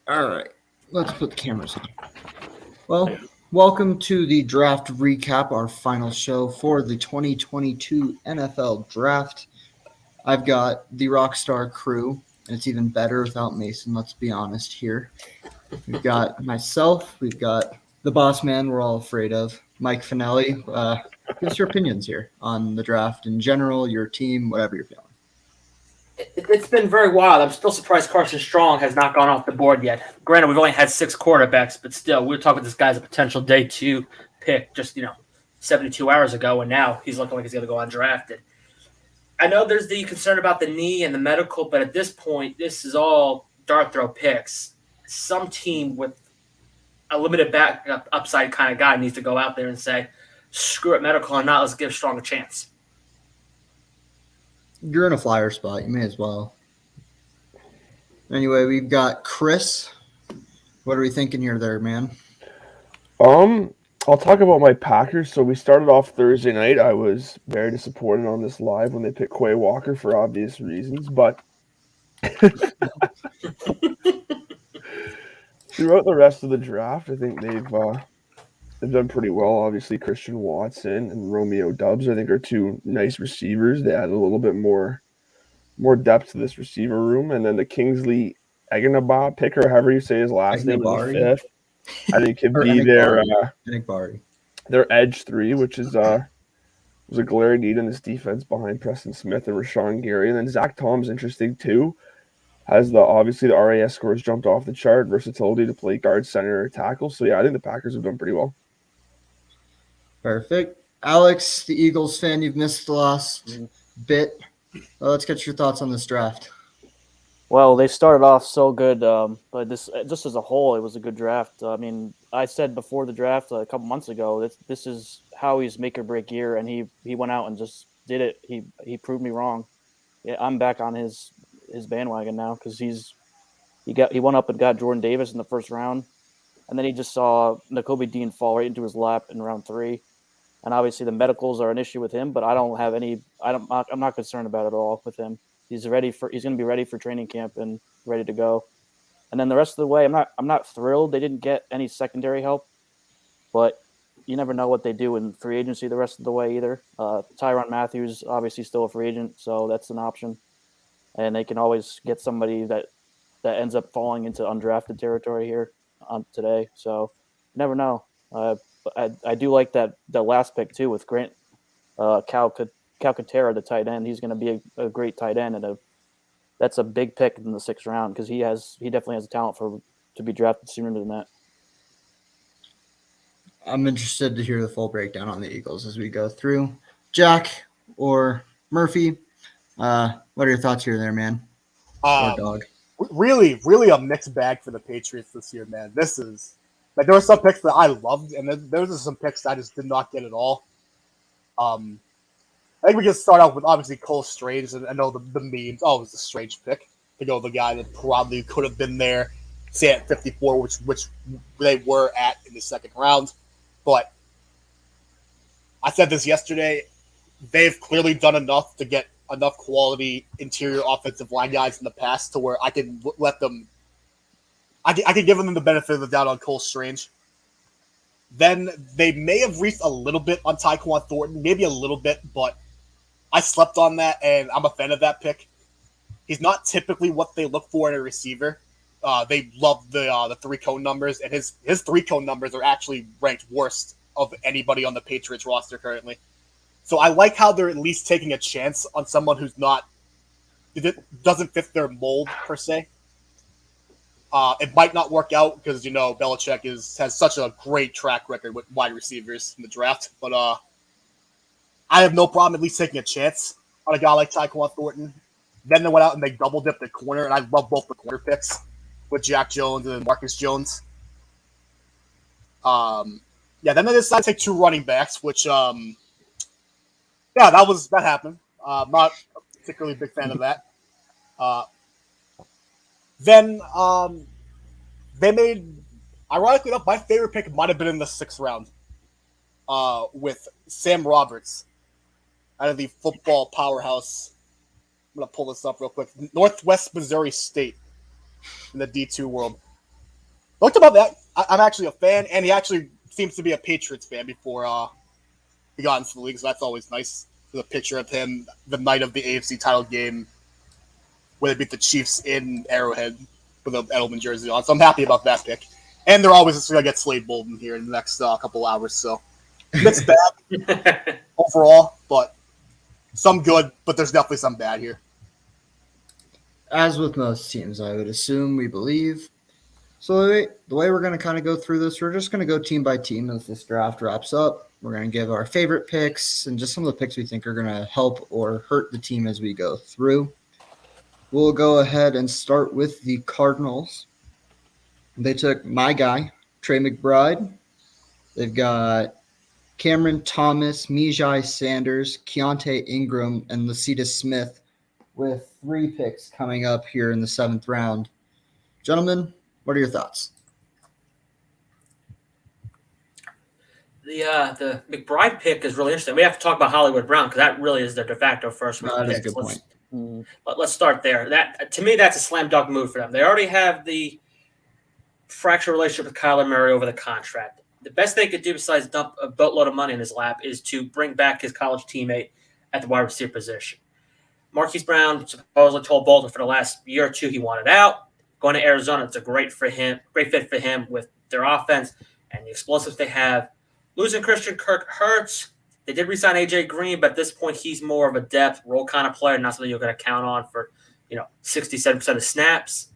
All right, let's put the cameras on. Well, welcome to the draft recap, our final show for the 2022 NFL Draft. I've got the Rockstar crew, and it's even better without Mason, let's be honest here. We've got myself, we've got the boss man we're all afraid of, Mike Finelli. Give us your opinions here on the draft in general, your team, whatever you're feeling. It's been very wild. I'm still surprised Carson Strong has not gone off the board yet. Granted, we've only had 6 quarterbacks, but still, we were talking this guy as a potential day 2 pick just, 72 hours ago, and now he's looking like he's going to go undrafted. I know there's the concern about the knee and the medical, but at this point, this is all dart throw picks. Some team with a limited backup upside kind of guy needs to go out there and say, screw it, medical or not, let's give Strong a chance. You're in a flyer spot. You may as well. Anyway, we've got Chris. What are we thinking here there, man? I'll talk about my Packers. So we started off Thursday night. I was very disappointed on this live when they picked Quay Walker for obvious reasons, but throughout the rest of the draft, I think they've done pretty well. Obviously, Christian Watson and Romeo Doubs, I think, are 2 nice receivers. They add a little bit more depth to this receiver room. And then the Kingsley Egenabah pick, or however you say his last name, was the 5th. I think could be their edge 3, which is was a glaring need in this defense behind Preston Smith and Rashawn Gary. And then Zach Tom's interesting too. Has obviously the RAS scores jumped off the chart, versatility to play guard, center, or tackle. So yeah, I think the Packers have done pretty well. Perfect. Alex, the Eagles fan, you've missed the last bit. Let's get your thoughts on this draft. Well, they started off so good, but this just as a whole, it was a good draft. I mean, I said before the draft a couple months ago that this is Howie's make or break year, and he went out and just did it. He proved me wrong. Yeah, I'm back on his bandwagon now because he went up and got Jordan Davis in the first round, and then he just saw Nakobe Dean fall right into his lap in round 3. And obviously the medicals are an issue with him, but I'm not concerned about it at all with him. He's going to be ready for training camp and ready to go. And then the rest of the way, I'm not thrilled they didn't get any secondary help, but you never know what they do in free agency the rest of the way either. Tyrann Mathieu obviously still a free agent, so that's an option. And they can always get somebody that ends up falling into undrafted territory here on today. So you never know. I do like that last pick too with Grant Calcaterra, the tight end. He's going to be a great tight end, and that's a big pick in the 6th round because he definitely has the talent to be drafted sooner than that. I'm interested to hear the full breakdown on the Eagles as we go through. Jack or Murphy, what are your thoughts here there, man? Or dog? Really, really a mixed bag for the Patriots this year, man. This is like there were some picks that I loved, and then there was some picks I just did not get at all. I think we can start out with obviously Cole Strange, and I know the memes. Oh, it was a Strange pick to go the guy that probably could have been there, say at 54, which they were at in the 2nd round. But I said this yesterday. They've clearly done enough to get enough quality interior offensive line guys in the past to where I can let them. I can give them the benefit of the doubt on Cole Strange. Then they may have reached a little bit on Tyquan Thornton, maybe a little bit, but I slept on that, and I'm a fan of that pick. He's not typically what they look for in a receiver. They love the 3-cone numbers, and his 3-cone numbers are actually ranked worst of anybody on the Patriots roster currently. So I like how they're at least taking a chance on someone who's it doesn't fit their mold per se. It might not work out because Belichick has such a great track record with wide receivers in the draft, but I have no problem at least taking a chance on a guy like Tyquan Thornton. Then they went out and they double dipped the corner, and I love both the corner picks with Jack Jones and Marcus Jones. Then they decided to take 2 running backs, which that happened. Not a particularly big fan of that. Then they made, ironically enough, my favorite pick might have been in the 6th round with Sam Roberts out of the football powerhouse. I'm going to pull this up real quick. Northwest Missouri State. in the D2 world. Looked about that. I'm actually a fan, and he actually seems to be a Patriots fan before he got into the league, so that's always nice. There's a picture of him the night of the AFC title game where they beat the Chiefs in Arrowhead with an Edelman jersey on. So I'm happy about that pick. And they're always just going to get Slade Bolden here in the next couple hours. So it's bad overall, but some good, but there's definitely some bad here. As with most teams, I would assume, we believe. So the way we're going to kind of go through this, we're just going to go team by team as this draft wraps up. We're going to give our favorite picks and just some of the picks we think are going to help or hurt the team as we go through. We'll go ahead and start with the Cardinals. They took my guy, Trey McBride. They've got Cameron Thomas, Mijai Sanders, Keontae Ingram, and Lacita Smith with 3 picks coming up here in the 7th round. Gentlemen, what are your thoughts? The McBride pick is really interesting. We have to talk about Hollywood Brown because that really is their de facto first round That is pick. a good point. Let's start there. That to me, that's a slam dunk move for them. They already have the fractured relationship with Kyler Murray over the contract. The best they could do besides dump a boatload of money in his lap is to bring back his college teammate at the wide receiver position. Marquise Brown supposedly told Bolton for the last year or two he wanted out. Going to Arizona, it's a great fit for him with their offense and the explosives they have. Losing Christian Kirk hurts. They did re-sign AJ Green, but at this point, he's more of a depth role kind of player, not something you're going to count on for 67% of snaps.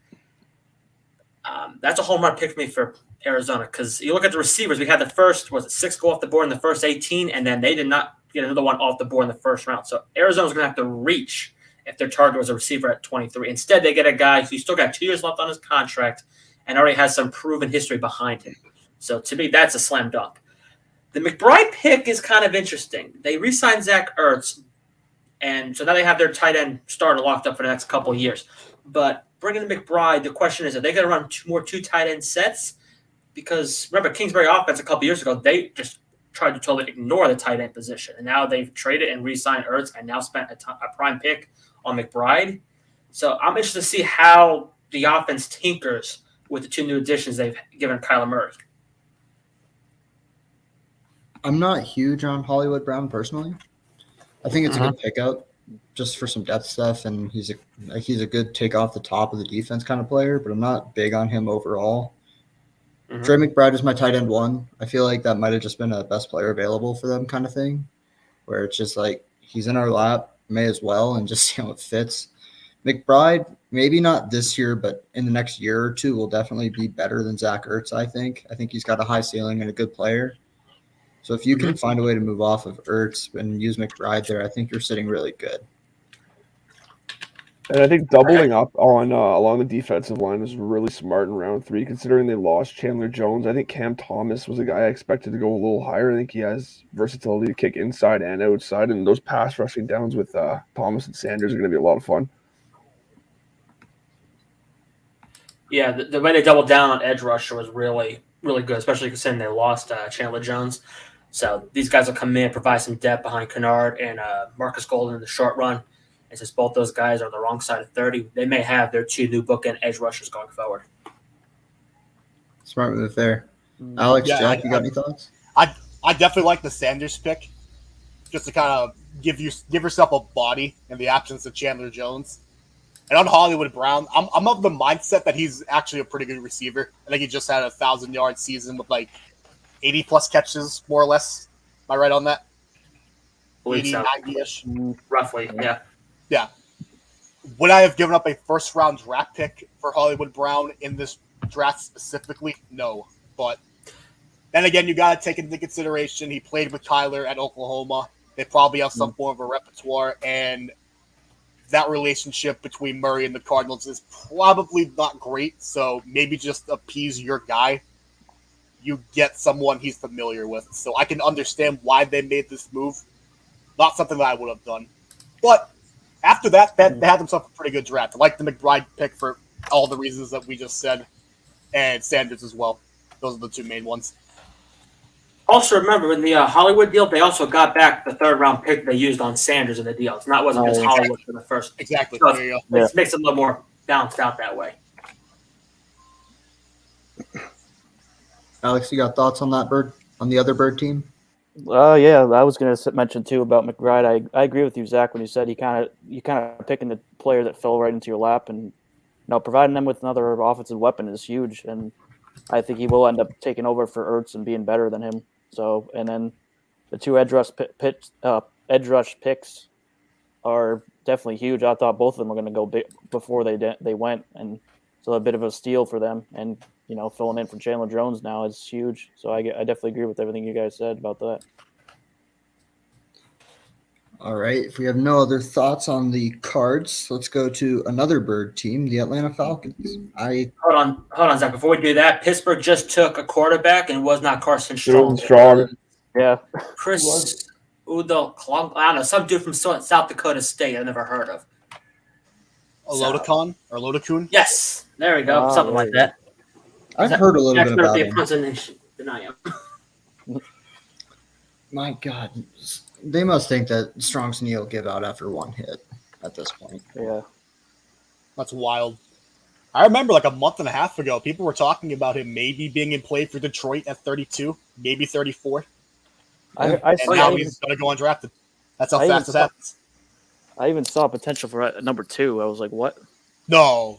That's a home run pick for me for Arizona because you look at the receivers. We had the first 6 go off the board in the first 18, and then they did not get another one off the board in the first round. So Arizona's going to have to reach if their target was a receiver at 23. Instead, they get a guy who's still got 2 years left on his contract and already has some proven history behind him. So to me, that's a slam dunk. The McBride pick is kind of interesting. They re-signed Zach Ertz, and so now they have their tight end starter locked up for the next couple of years. But bringing in McBride, the question is, are they going to run 2 tight end sets? Because remember, Kingsbury offense a couple of years ago, they just tried to totally ignore the tight end position. And now they've traded and re-signed Ertz and now spent a prime pick on McBride. So I'm interested to see how the offense tinkers with the 2 new additions they've given Kyler Murray. I'm not huge on Hollywood Brown personally. I think it's a good pickup just for some depth stuff, and he's a good take off the top of the defense kind of player, but I'm not big on him overall. Trey McBride is my tight end 1. I feel like that might have just been a best player available for them kind of thing, where it's just like he's in our lap, may as well, and just see how it fits. McBride, maybe not this year, but in the next year or 2 will definitely be better than Zach Ertz, I think. I think he's got a high ceiling and a good player. So if you can find a way to move off of Ertz and use McBride there, I think you're sitting really good. And I think doubling up on along the defensive line is really smart in round 3, considering they lost Chandler Jones. I think Cam Thomas was a guy I expected to go a little higher. I think he has versatility to kick inside and outside, and those pass rushing downs with Thomas and Sanders are going to be a lot of fun. Yeah, the way they doubled down on edge rusher was really, really good, especially considering they lost Chandler Jones. So these guys will come in, provide some depth behind Kennard and Marcus Golden in the short run. And since both those guys are on the wrong side of 30, they may have their 2 new bookend edge rushers going forward. Smart move there. Alex, Jack, you got any thoughts? I definitely like the Sanders pick, just to kind of give yourself a body in the absence of Chandler Jones. And on Hollywood Brown, I'm of the mindset that he's actually a pretty good receiver. I think he just had a 1,000-yard season with like 80-plus catches, more or less. Am I right on that? 80, So. 90-ish? Roughly, yeah. Yeah. Would I have given up a first-round draft pick for Hollywood Brown in this draft specifically? No. But then again, you got to take into consideration he played with Kyler at Oklahoma. They probably have some form of a repertoire, and that relationship between Murray and the Cardinals is probably not great. So maybe just appease your guy. You get someone he's familiar with. So I can understand why they made this move. Not something that I would have done. But after that, they had themselves a pretty good draft. I like the McBride pick for all the reasons that we just said, and Sanders as well. Those are the 2 main ones. Also, remember, in the Hollywood deal, they also got back the 3rd-round pick they used on Sanders in the deal. It wasn't just Hollywood for the first. Exactly. So there you go. it makes it a little more balanced out that way. Alex, you got thoughts on that bird, on the other bird team? Yeah, I was going to mention too about McBride. I agree with you, Zach, when you said you kind of picking the player that fell right into your lap, and providing them with another offensive weapon is huge, and I think he will end up taking over for Ertz and being better than him. So, and then the two edge rush picks are definitely huge. I thought both of them were going to go big before they went, and so a bit of a steal for them. And filling in for Chandler Jones now is huge. So I definitely agree with everything you guys said about that. All right. If we have no other thoughts on the Cards, let's go to another bird team, the Atlanta Falcons. Hold on, Zach. Before we do that, Pittsburgh just took a quarterback and was not Carson Strong. Strong. Yeah. Chris Udo Klunk. I don't know, some dude from South Dakota State I've never heard of. Lodakun? Yes, there we go. Something like that. I've heard a little bit about him. Than I am. My God, they must think that Strong's knee will give out after one hit at this point. Yeah. That's wild. I remember like a month and a half ago, people were talking about him maybe being in play for Detroit at 32, maybe 34. And now he's going to go undrafted. That's how fast it happens. I even saw potential for number 2. I was like, what? No,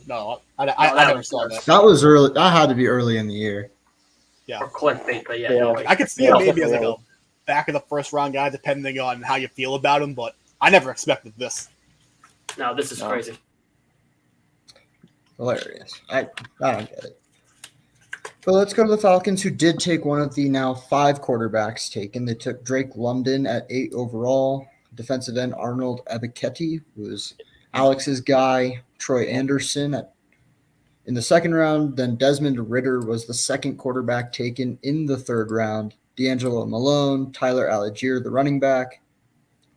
I never saw that. That was early. That had to be early in the year. Yeah. Or clickbait, but yeah. No, I could see him maybe as like a back of the first round guy, depending on how you feel about him, but I never expected this. No, this is crazy. Hilarious. I don't get it. But let's go to the Falcons, who did take one of the now 5 quarterbacks taken. They took Drake London at 8 overall, defensive end Arnold Ebiketie, who was Alex's guy, Troy Anderson in the 2nd round. Then Desmond Ridder was the 2nd quarterback taken in the 3rd round. D'Angelo Malone, Tyler Algier, the running back,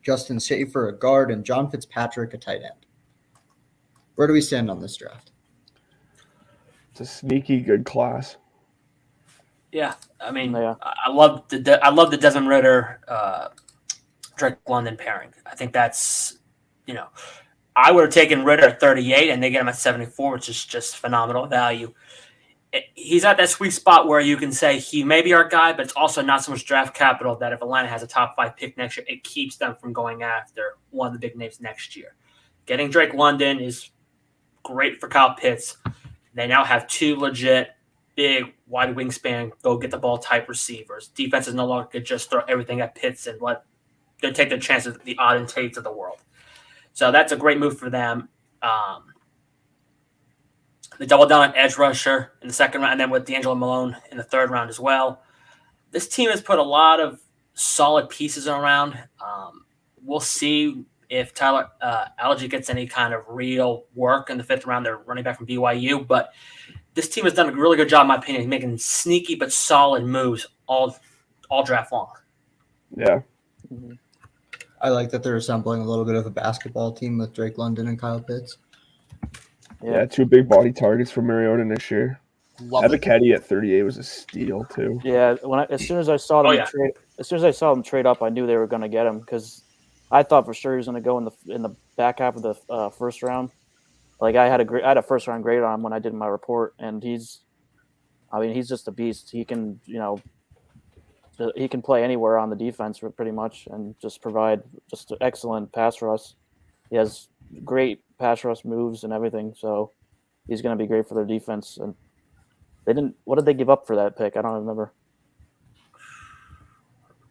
Justin Schaefer, a guard, and John Fitzpatrick, a tight end. Where do we stand on this draft? It's a sneaky good class. Yeah, I mean, I love the Desmond Ridder, Drake London pairing. I think that's, I would have taken Ridder at 38, and they get him at 74, which is just phenomenal value. He's at that sweet spot where you can say he may be our guy, but it's also not so much draft capital that if Atlanta has a top 5 pick next year, it keeps them from going after one of the big names next year. Getting Drake London is great for Kyle Pitts. They now have 2 legit, big, wide wingspan, go get the ball type receivers. Defense is no longer could just throw everything at Pitts and let them take their chances with the Auden Tates of the world. So that's a great move for them. They double down on edge rusher in the 2nd round, and then with D'Angelo Malone in the 3rd round as well. This team has put a lot of solid pieces around. We'll see if Tyler Algier gets any kind of real work in the 5th round. They're running back from BYU, but this team has done a really good job, in my opinion, making sneaky but solid moves all draft long. Yeah. I like that they're assembling a little bit of a basketball team with Drake London and Kyle Pitts. Yeah, 2 big body targets for Mariota next year. Ebiketie at 38 was a steal too. Yeah, as soon as I saw them trade up, I knew they were going to get him because I thought for sure he was going to go in the back half of the 1st round. Like I had a 1st round grade on him when I did my report, and he's just a beast. He can he can play anywhere on the defense pretty much, and just provide just an excellent pass rush. He has great pass rush moves and everything, so he's going to be great for their defense. And what did they give up for that pick? I don't remember.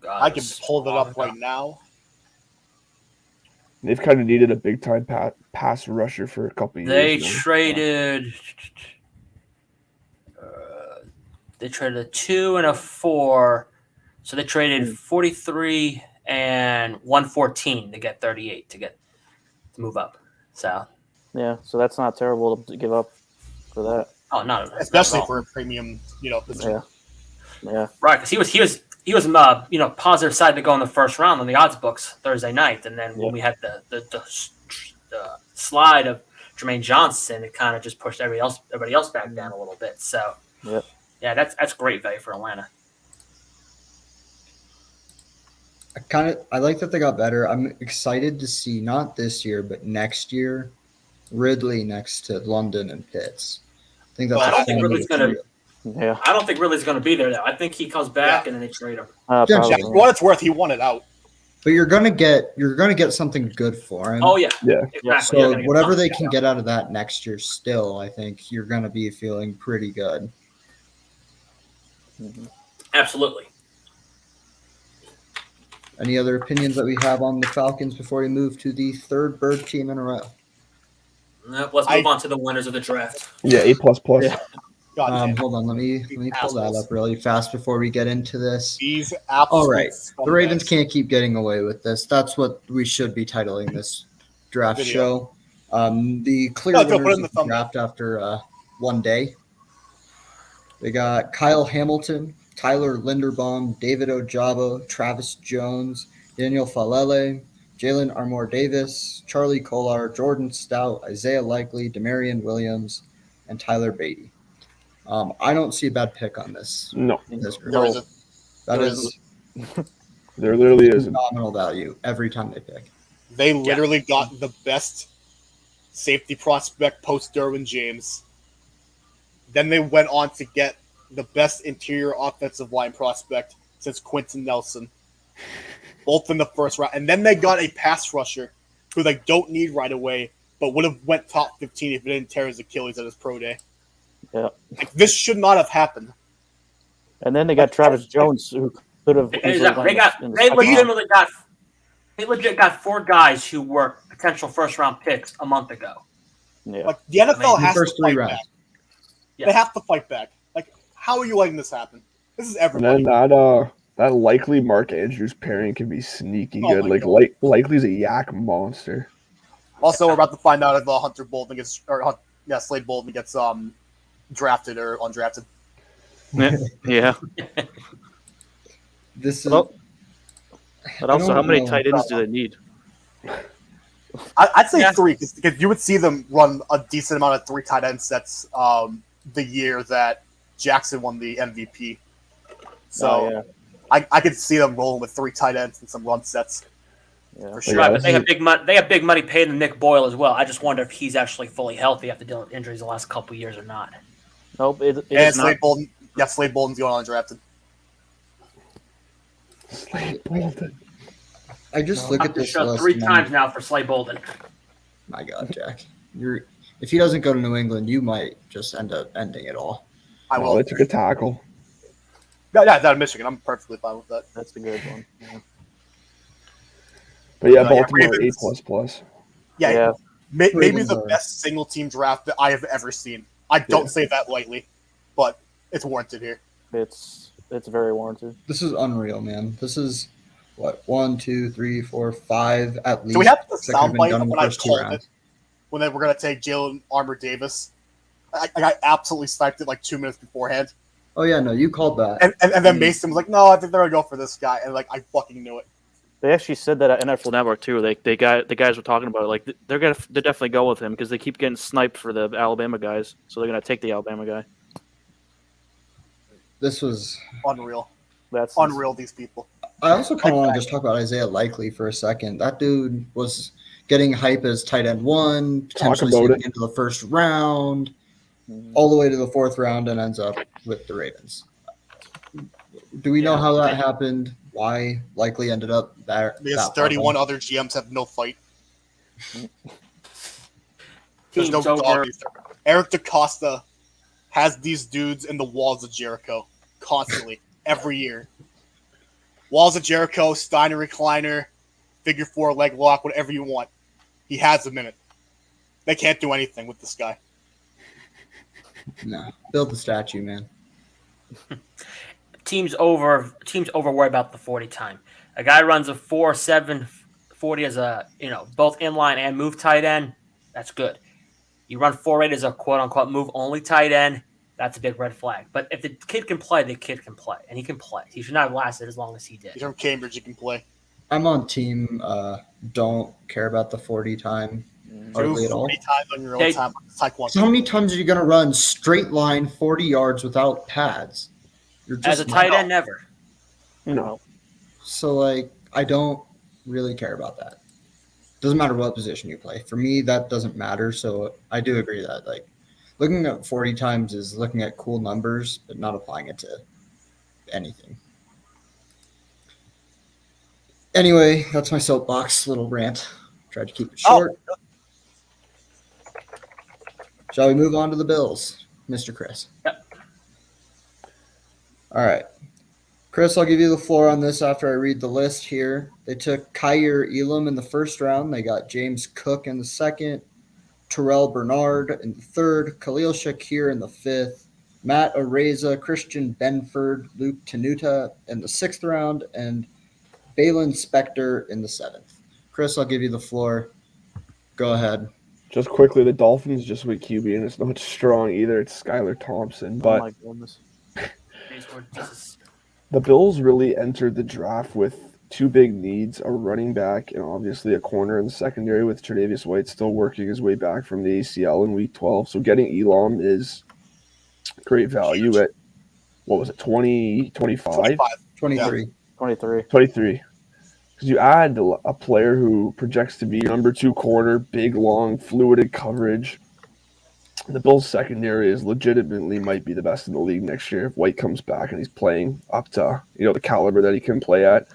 I can pull it up right now. They've kind of needed a big time pass rusher for a couple years. They traded a 2 and a 4, so they traded 43 and 114 to get 38 to move up. So so that's not terrible to give up for that. Oh, no, especially for a premium, position. Yeah, right. Because he was positive side to go in the 1st round on the odds books Thursday night, and then when we had the slide of Jermaine Johnson, it kind of just pushed everybody else back down a little bit. So yeah, that's great value for Atlanta. I like that they got better. I'm excited to see not this year but next year Ridley next to London and Pitts. I think that's I don't think Ridley's going to. Yeah, I don't think Ridley's going to be there though. I think he comes back and then they trade him. probably. Yeah, for what it's worth, he won it out. But you're gonna get something good for him. Oh yeah, Yeah. exactly. You're So gonna get whatever they something. can get out of that next year, still, I think you're gonna be feeling pretty good. Mhm. Absolutely. Any other opinions that we have on the Falcons before we move to the third bird team in a row? Nope, let's move on to the winners of the draft. Yeah, A++. Yeah. God damn. Hold on, let me pull that up really fast before we get into this. These absolute All right, the Ravens scumbags. can't keep getting away with this. That's what we should be titling this draft Video. show. The clear No, go put it winners in the of the thumbnail. draft after one day. They got Kyle Hamilton, Tyler Linderbaum, David Ojabo, Travis Jones, Daniel Falele, Jalen Armour Davis, Charlie Kolar, Jordan Stout, Isaiah Likely, Demarion Williams, and Tyler Beatty. I don't see a bad pick on this. No, This group. There isn't. That there is there literally isn't. phenomenal value every time they pick. They literally got the best safety prospect post Derwin James. Then they went on to get the best interior offensive line prospect since Quentin Nelson, both in the first round. And then they got a pass rusher who they don't need right away, but would have went top 15 if he didn't tear his Achilles at his pro day. Yeah. Like, this should not have happened. And then they got Travis Jones, who could have. Exactly. They legit got 4 guys who were potential first round picks a month ago. Yeah. Like, the NFL In the has to first 3 fight rounds. back. Yeah. They have to fight back. Like, how are you letting this happen? This is And everybody. then that likely Mark Andrews pairing can be sneaky Oh good. my Like God. Likely's a yak monster. Also, we're about to find out if Hunter Bolden gets, Slade Bolden gets drafted or undrafted. Yeah. This is. Well, but also, don't how many know. tight ends do they need? I'd say Yeah. 3 because you would see them run a decent amount of 3 tight end sets the year that Jackson won the MVP. So yeah. I could see them rolling with 3 tight ends and some run sets Yeah. for sure. Right, but this they is- have big money. They have big money paid to Nick Boyle as well. I just wonder if he's actually fully healthy after dealing with injuries the last couple of years or not. Nope. It And is not. Slade Bolden, Slade Bolden's going undrafted. Slade Bolden. I just look at this Shot list 3 and times now for Slade Bolden. my God, Jack, if he doesn't go to New England, you might just end up ending it all. I Oh, will. they took a tackle. Yeah, down in Michigan. I'm perfectly fine with that. That's a good one. Yeah. But yeah, Yeah, Baltimore Ravens. A++. Yeah, Yeah. maybe Ravens the are- best single team draft that I have ever seen. I don't say that lightly, but it's warranted here. It's very warranted. This is unreal, man. This is what 1, 2, 3, 4, 5 at least. Do we have the that could have been soundbite done in the when I first 2 called rounds. it? When they were going to take Jalen Armour Davis? I absolutely sniped it like 2 minutes beforehand. Oh yeah, no, you called that. And then Mason was like, no, I think they're going to go for this guy. And like, I fucking knew it. They actually said that at NFL Network too. The guys were talking about it. Like they're definitely go with him because they keep getting sniped for the Alabama guys, so they're gonna take the Alabama guy. This was. Unreal. That's Unreal, these people. I also kind of want to just talk about Isaiah Likely for a second. That dude was getting hype as tight end 1, potentially about sneaking it. into the first round, Mhm. all the way to the 4th round, and ends up with the Ravens. Do we know how that happened? Why Likely ended up there? Because that far 31 down? other GMs have no fight. There's Team's no over. dog. Eric DaCosta has these dudes in the walls of Jericho constantly, every year. Walls of Jericho, Steiner recliner, figure 4 leg lock, whatever you want. He has them in it. They can't do anything with this guy. No, build the statue, man. Teams over worry about the 40 time. A guy runs a 4.7 40 as a both inline and move tight end. That's good. You run 4.8 as a quote unquote move only tight end. That's a big red flag. But if the kid can play, the kid can play, and he can play. He should not have lasted as long as he did. He's from Cambridge, he can play. I'm on team. Don't care about the 40 time hardly Do at all. 40 times on your own They- time. Taekwondo. So how many times are you going to run straight line 40 yards without pads? You're As just a tight end, never. No. So like I don't really care about that. Doesn't matter what position you play. For me, that doesn't matter. So I do agree that like looking at 40 times is looking at cool numbers, but not applying it to anything. Anyway, that's my soapbox little rant. Tried to keep it short. Shall we move on to the Bills, Mr. Chris? Yep. All right. Chris, I'll give you the floor on this after I read the list here. They took Kyer Elam in the first round. They got James Cook in the second, Terrell Bernard in the third, Khalil Shakir in the fifth, Matt Areza, Christian Benford, Luke Tenuta in the sixth round, and Balin Spector in the seventh. Chris, I'll give you the floor. Go ahead. Just quickly, the Dolphins just went QB, and it's not strong either. It's Skylar Thompson. But oh my goodness. the Bills really entered the draft with two big needs, a running back and obviously a corner in the secondary, with Tre'Davious White still working his way back from the ACL in Week 12. So getting Elam is great value at, what was it, 20, 25? 23. Yeah. 23. 23. Because you add a player who projects to be number 2 corner, big, long, fluid coverage. The Bills' secondary is legitimately might be the best in the league next year if White comes back and he's playing up to the caliber that he can play at.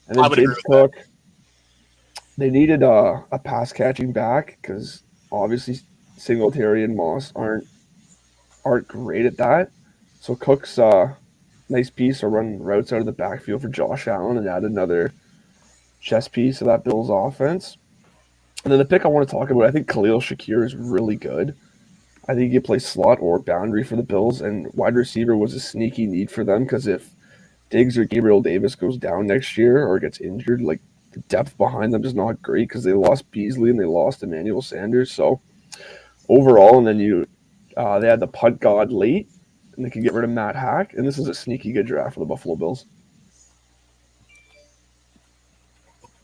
And then James Cook, they needed a pass catching back because obviously Singletary and Moss aren't great at that. So Cook's nice piece to run routes out of the backfield for Josh Allen and add another chess piece of that Bills offense. And then the pick I want to talk about, I think Khalil Shakir is really good. I think he could play slot or boundary for the Bills, and wide receiver was a sneaky need for them because if Diggs or Gabriel Davis goes down next year or gets injured, like the depth behind them is not great because they lost Beasley and they lost Emmanuel Sanders. So overall, and then they had the punt god late, and they could get rid of Matt Hack, and this is a sneaky good draft for the Buffalo Bills.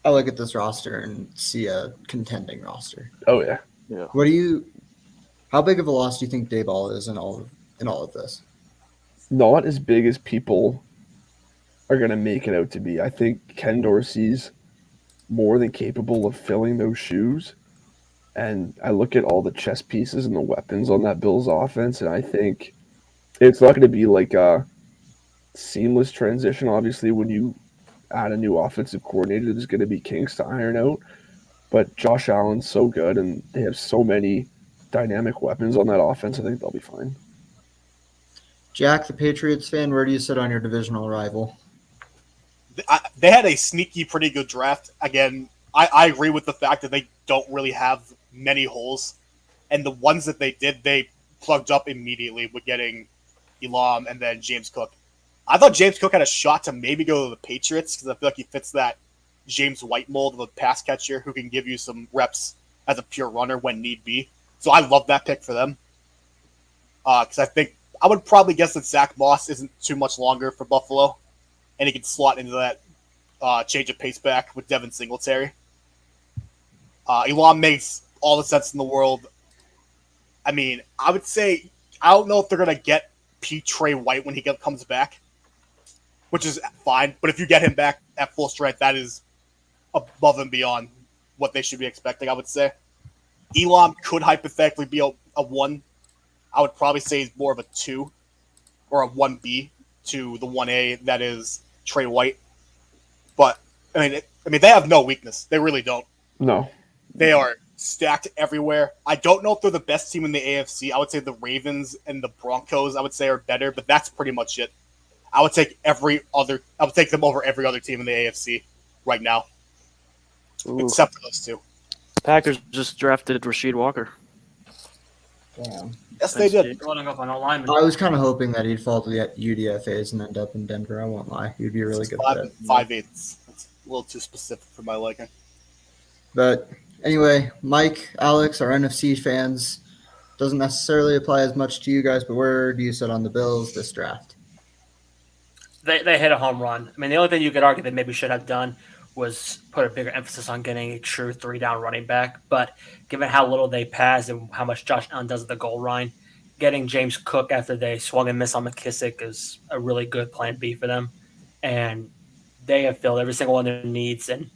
I look at this roster and see a contending roster. Oh yeah. Yeah. How big of a loss do you think Dayball is in all of this? Not as big as people are going to make it out to be. I think Ken Dorsey's more than capable of filling those shoes. And I look at all the chess pieces and the weapons on that Bills offense, and I think it's not going to be like a seamless transition. Obviously, when you add a new offensive coordinator, there's going to be kinks to iron out. But Josh Allen's so good, and they have so many dynamic weapons on that offense. I think they'll be fine. Jack, the Patriots fan, where do you sit on your divisional rival? They had a sneaky, pretty good draft. Again, I agree with the fact that they don't really have many holes. And the ones that they did, they plugged up immediately with getting Elam and then James Cook. I thought James Cook had a shot to maybe go to the Patriots because I feel like he fits that James White mold of a pass catcher who can give you some reps as a pure runner when need be. So I love that pick for them. Because I think I would probably guess that Zach Moss isn't too much longer for Buffalo, and he can slot into that change of pace back with Devin Singletary. Elam makes all the sense in the world. I mean, I would say I don't know if they're going to get Trey White when he comes back, which is fine. But if you get him back at full strength, that is above and beyond what they should be expecting, I would say. Elam could hypothetically be a 1. I would probably say he's more of a 2 or a 1B to the 1A that is Trey White. But, I mean, they have no weakness. They really don't. No. They are stacked everywhere. I don't know if they're the best team in the AFC. I would say the Ravens and the Broncos, I would say, are better, but that's pretty much it. I would take them over every other team in the AFC right now. Ooh. Except for those two. Packers just drafted Rasheed Walker. Damn. Yes, they did. Loading up on all linemen. I was kind of hoping that he'd fall to the UDFAs and end up in Denver. I won't lie. He'd be a really good fit. 5'8". That's a little too specific for my liking. But anyway, Mike, Alex, our NFC fans, doesn't necessarily apply as much to you guys, but where do you sit on the Bills this draft? They hit a home run. I mean, the only thing you could argue they maybe should have done was put a bigger emphasis on getting a true 3-down running back. But given how little they pass and how much Josh Allen does at the goal line, getting James Cook after they swung and missed on McKissick is a really good plan B for them. And they have filled every single one of their needs. And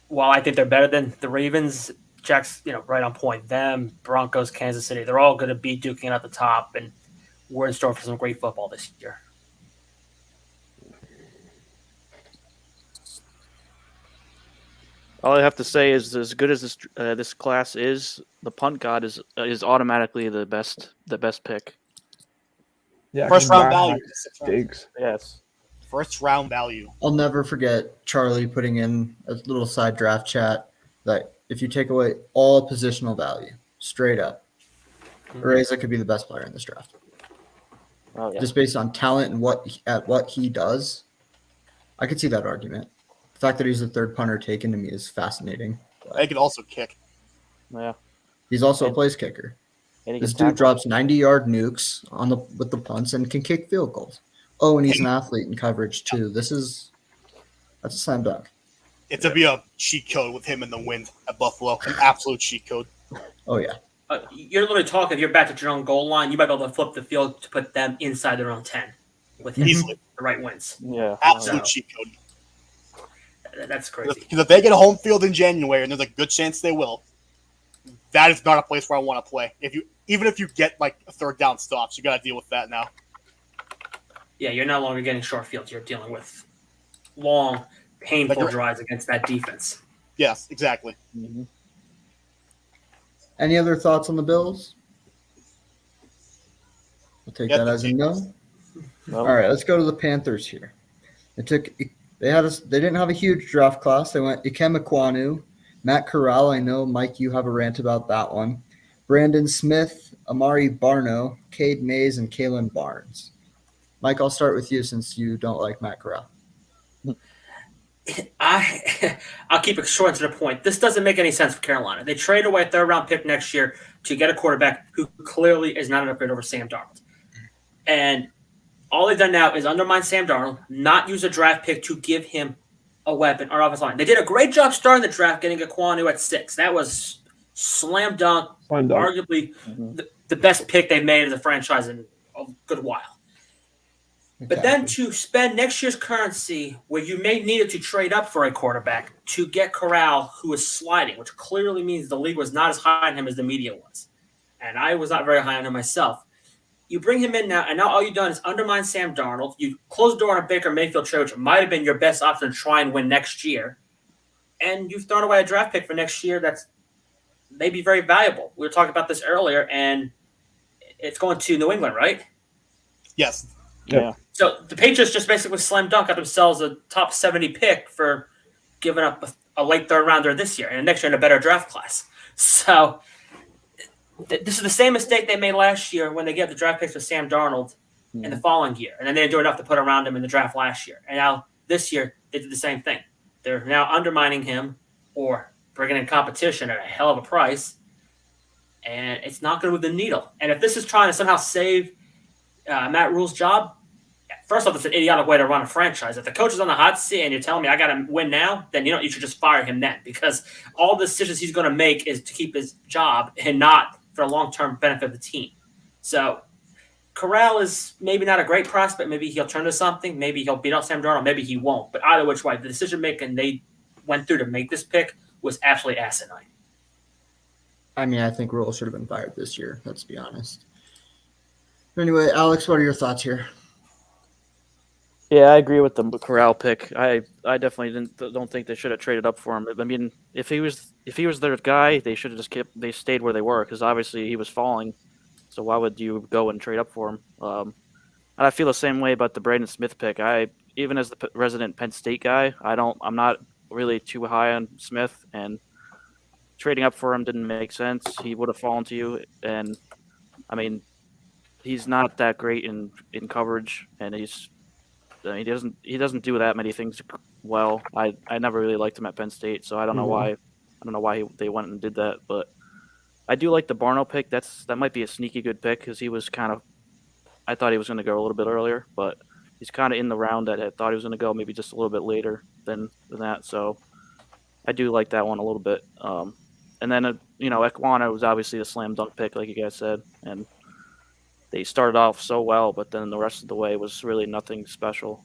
while I think they're better than the Ravens, Jack's, right on point. Them, Broncos, Kansas City, they're all going to be duking at the top, and we're in store for some great football this year. All I have to say is, as good as this class is, the punt god is automatically the best pick. Yeah, First 'cause round Matt value. stinks. Yes. First round value. I'll never forget Charlie putting in a little side draft chat that if you take away all positional value, straight up, Areza could be the best player in this draft. Oh yeah. Just based on talent and what he does, I could see that argument. The fact that he's the third punter taken to me is fascinating. They could also kick. Yeah. He's also a place kicker. And he This can dude tackle. drops 90-yard nukes with the punts and can kick field goals. Oh, and he's an athlete in coverage too. That's a slam dunk. It'll be a cheat code with him in the wind at Buffalo. An absolute cheat code. Oh yeah. You're literally talking, if you're back at your own goal line, you might be able to flip the field to put them inside their own 10 with him. Easily. The right wins. Yeah. Absolute No. cheat code. That's crazy. Because if they get a home field in January, and there's a good chance they will, that is not a place where I want to play. Even if you get like a third down stops, you got to deal with that now. Yeah, you're no longer getting short fields. You're dealing with long, painful drives against that defense. Yes, exactly. Mm-hmm. Any other thoughts on the Bills? I'll take Yeah, that as a no. Well, All right, let's go to the Panthers here. They didn't have a huge draft class. They went Ikem Ekwonu, Matt Corral. I know, Mike, you have a rant about that one. Brandon Smith, Amari Barno, Cade Mays, and Kalen Barnes. Mike, I'll start with you since you don't like Matt Corral. I'll keep it short to the point. This doesn't make any sense for Carolina. They trade away a third-round pick next year to get a quarterback who clearly is not an upgrade over Sam Darnold. And all they've done now is undermine Sam Darnold, not use a draft pick to give him a weapon or offensive line. They did a great job starting the draft, getting Ekwonu at 6. That was slam dunk, arguably the best pick they've made as a franchise in a good while. But then to spend next year's currency where you may need it to trade up for a quarterback to get Corral, who is sliding, which clearly means the league was not as high on him as the media was. And I was not very high on him myself. You bring him in now, and now all you've done is undermine Sam Darnold. You close the door on a Baker Mayfield trade, which might have been your best option to try and win next year. And you've thrown away a draft pick for next year that's maybe very valuable. We were talking about this earlier, and it's going to New England, right? Yes. Yeah. So the Patriots just basically slam dunk at themselves a top 70 pick for giving up a late third rounder this year and next year in a better draft class. So this is the same mistake they made last year when they gave the draft picks to Sam Darnold in the following year. And then they didn't do enough to put around him in the draft last year. And now this year they did the same thing. They're now undermining him or bringing in competition at a hell of a price. And it's not going to move the needle. And if this is trying to somehow save Matt Rule's job, first off, it's an idiotic way to run a franchise. If the coach is on the hot seat and you're telling me I got to win now, then you should just fire him then, because all the decisions he's going to make is to keep his job and not for a long-term benefit of the team. So Corral is maybe not a great prospect. Maybe he'll turn to something. Maybe he'll beat out Sam Darnold. Maybe he won't. But either which way, the decision-making they went through to make this pick was absolutely asinine. I mean, I think Rule should have been fired this year, let's be honest. Anyway, Alex, what are your thoughts here? Yeah, I agree with the Corral pick. I definitely don't think they should have traded up for him. I mean, if he was their guy, they should have they stayed where they were, because obviously he was falling. So why would you go and trade up for him? And I feel the same way about the Braden Smith pick. Even as the resident Penn State guy, I'm not really too high on Smith, and trading up for him didn't make sense. He would have fallen to you, and I mean, he's not that great in coverage, and he doesn't do that many things well. I never really liked him at Penn State, so I don't know why. I don't know why they went and did that, but I do like the Barno pick. That might be a sneaky good pick, because he was kind of. I thought he was going to go a little bit earlier, but he's kind of in the round that I thought he was going to go, maybe just a little bit later than that. So I do like that one a little bit. And then Ekwonu was obviously the slam dunk pick, like you guys said, and they started off so well, but then the rest of the way was really nothing special.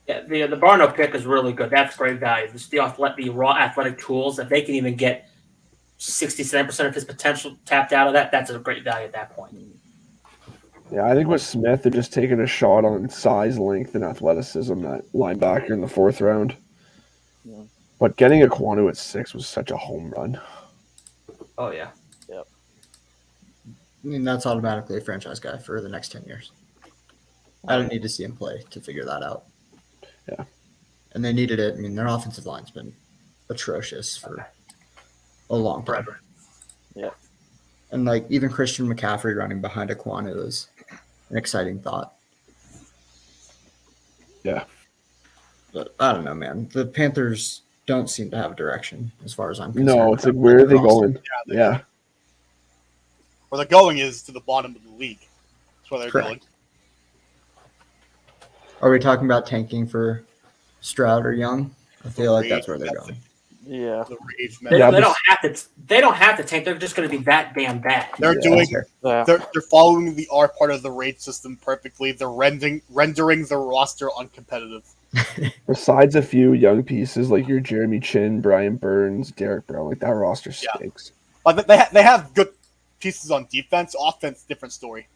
Yeah, the Barno pick is really good. That's great value. The raw athletic tools, if they can even get 67% of his potential tapped out of that, that's a great value at that point. Yeah, I think with Smith, they're just taking a shot on size, length, and athleticism at linebacker in the 4th round. Yeah. But getting Aquanu at 6 was such a home run. Oh, yeah. Yep. I mean, that's automatically a franchise guy for the next 10 years. I don't need to see him play to figure that out. Yeah. And they needed it. I mean, their offensive line's been atrocious for a long time. Forever. Yeah. And like even Christian McCaffrey running behind Aquanu is an exciting thought. Yeah. But I don't know, man. The Panthers don't seem to have a direction as far as I'm concerned. No, it's like, where are they going? Yeah. Where they're going is to the bottom of the league. That's where they're Correct. going. Are we talking about tanking for Stroud or Young? I feel like that's where they're going. Yeah. The rage, They, man. Yeah, they but- don't have to. They don't have to tank. They're just going to be that damn bad. They're Yeah, doing. Yeah. They're following the R part of the rate system perfectly. They're rendering the roster uncompetitive. Besides a few young pieces like your Jeremy Chin, Brian Burns, Derek Brown, like that roster Yeah. stinks. But they have good pieces on defense. Offense, different story.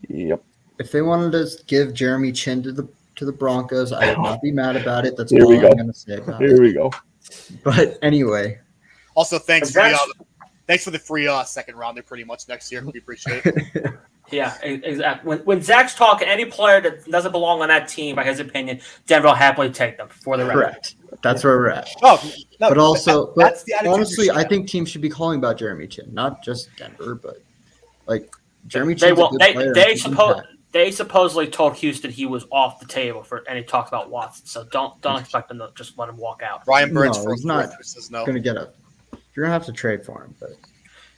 Yep. If they wanted to give Jeremy Chin to the Broncos, I would not be mad about it. That's Here all we I'm go. going to say about Here it. we go. But anyway, Also, thanks That's- for the free second rounder pretty much next year. We appreciate it. Yeah, exactly. When Zach's talking, any player that doesn't belong on that team, by his opinion, Denver will happily take them for the record. correct. That's where we're at. No, But also, that's the attitude. honestly, you I should think teams should be calling about Jeremy Chin, not just Denver, but like Jeremy They Chin's a will. good They player. they He's suppose impact. they supposedly told Houston he was off the table for any talks about Watson. So don't expect them to just let him walk out. Brian Burns No, for he's not says no. going to get a. You're going to have to trade for him, but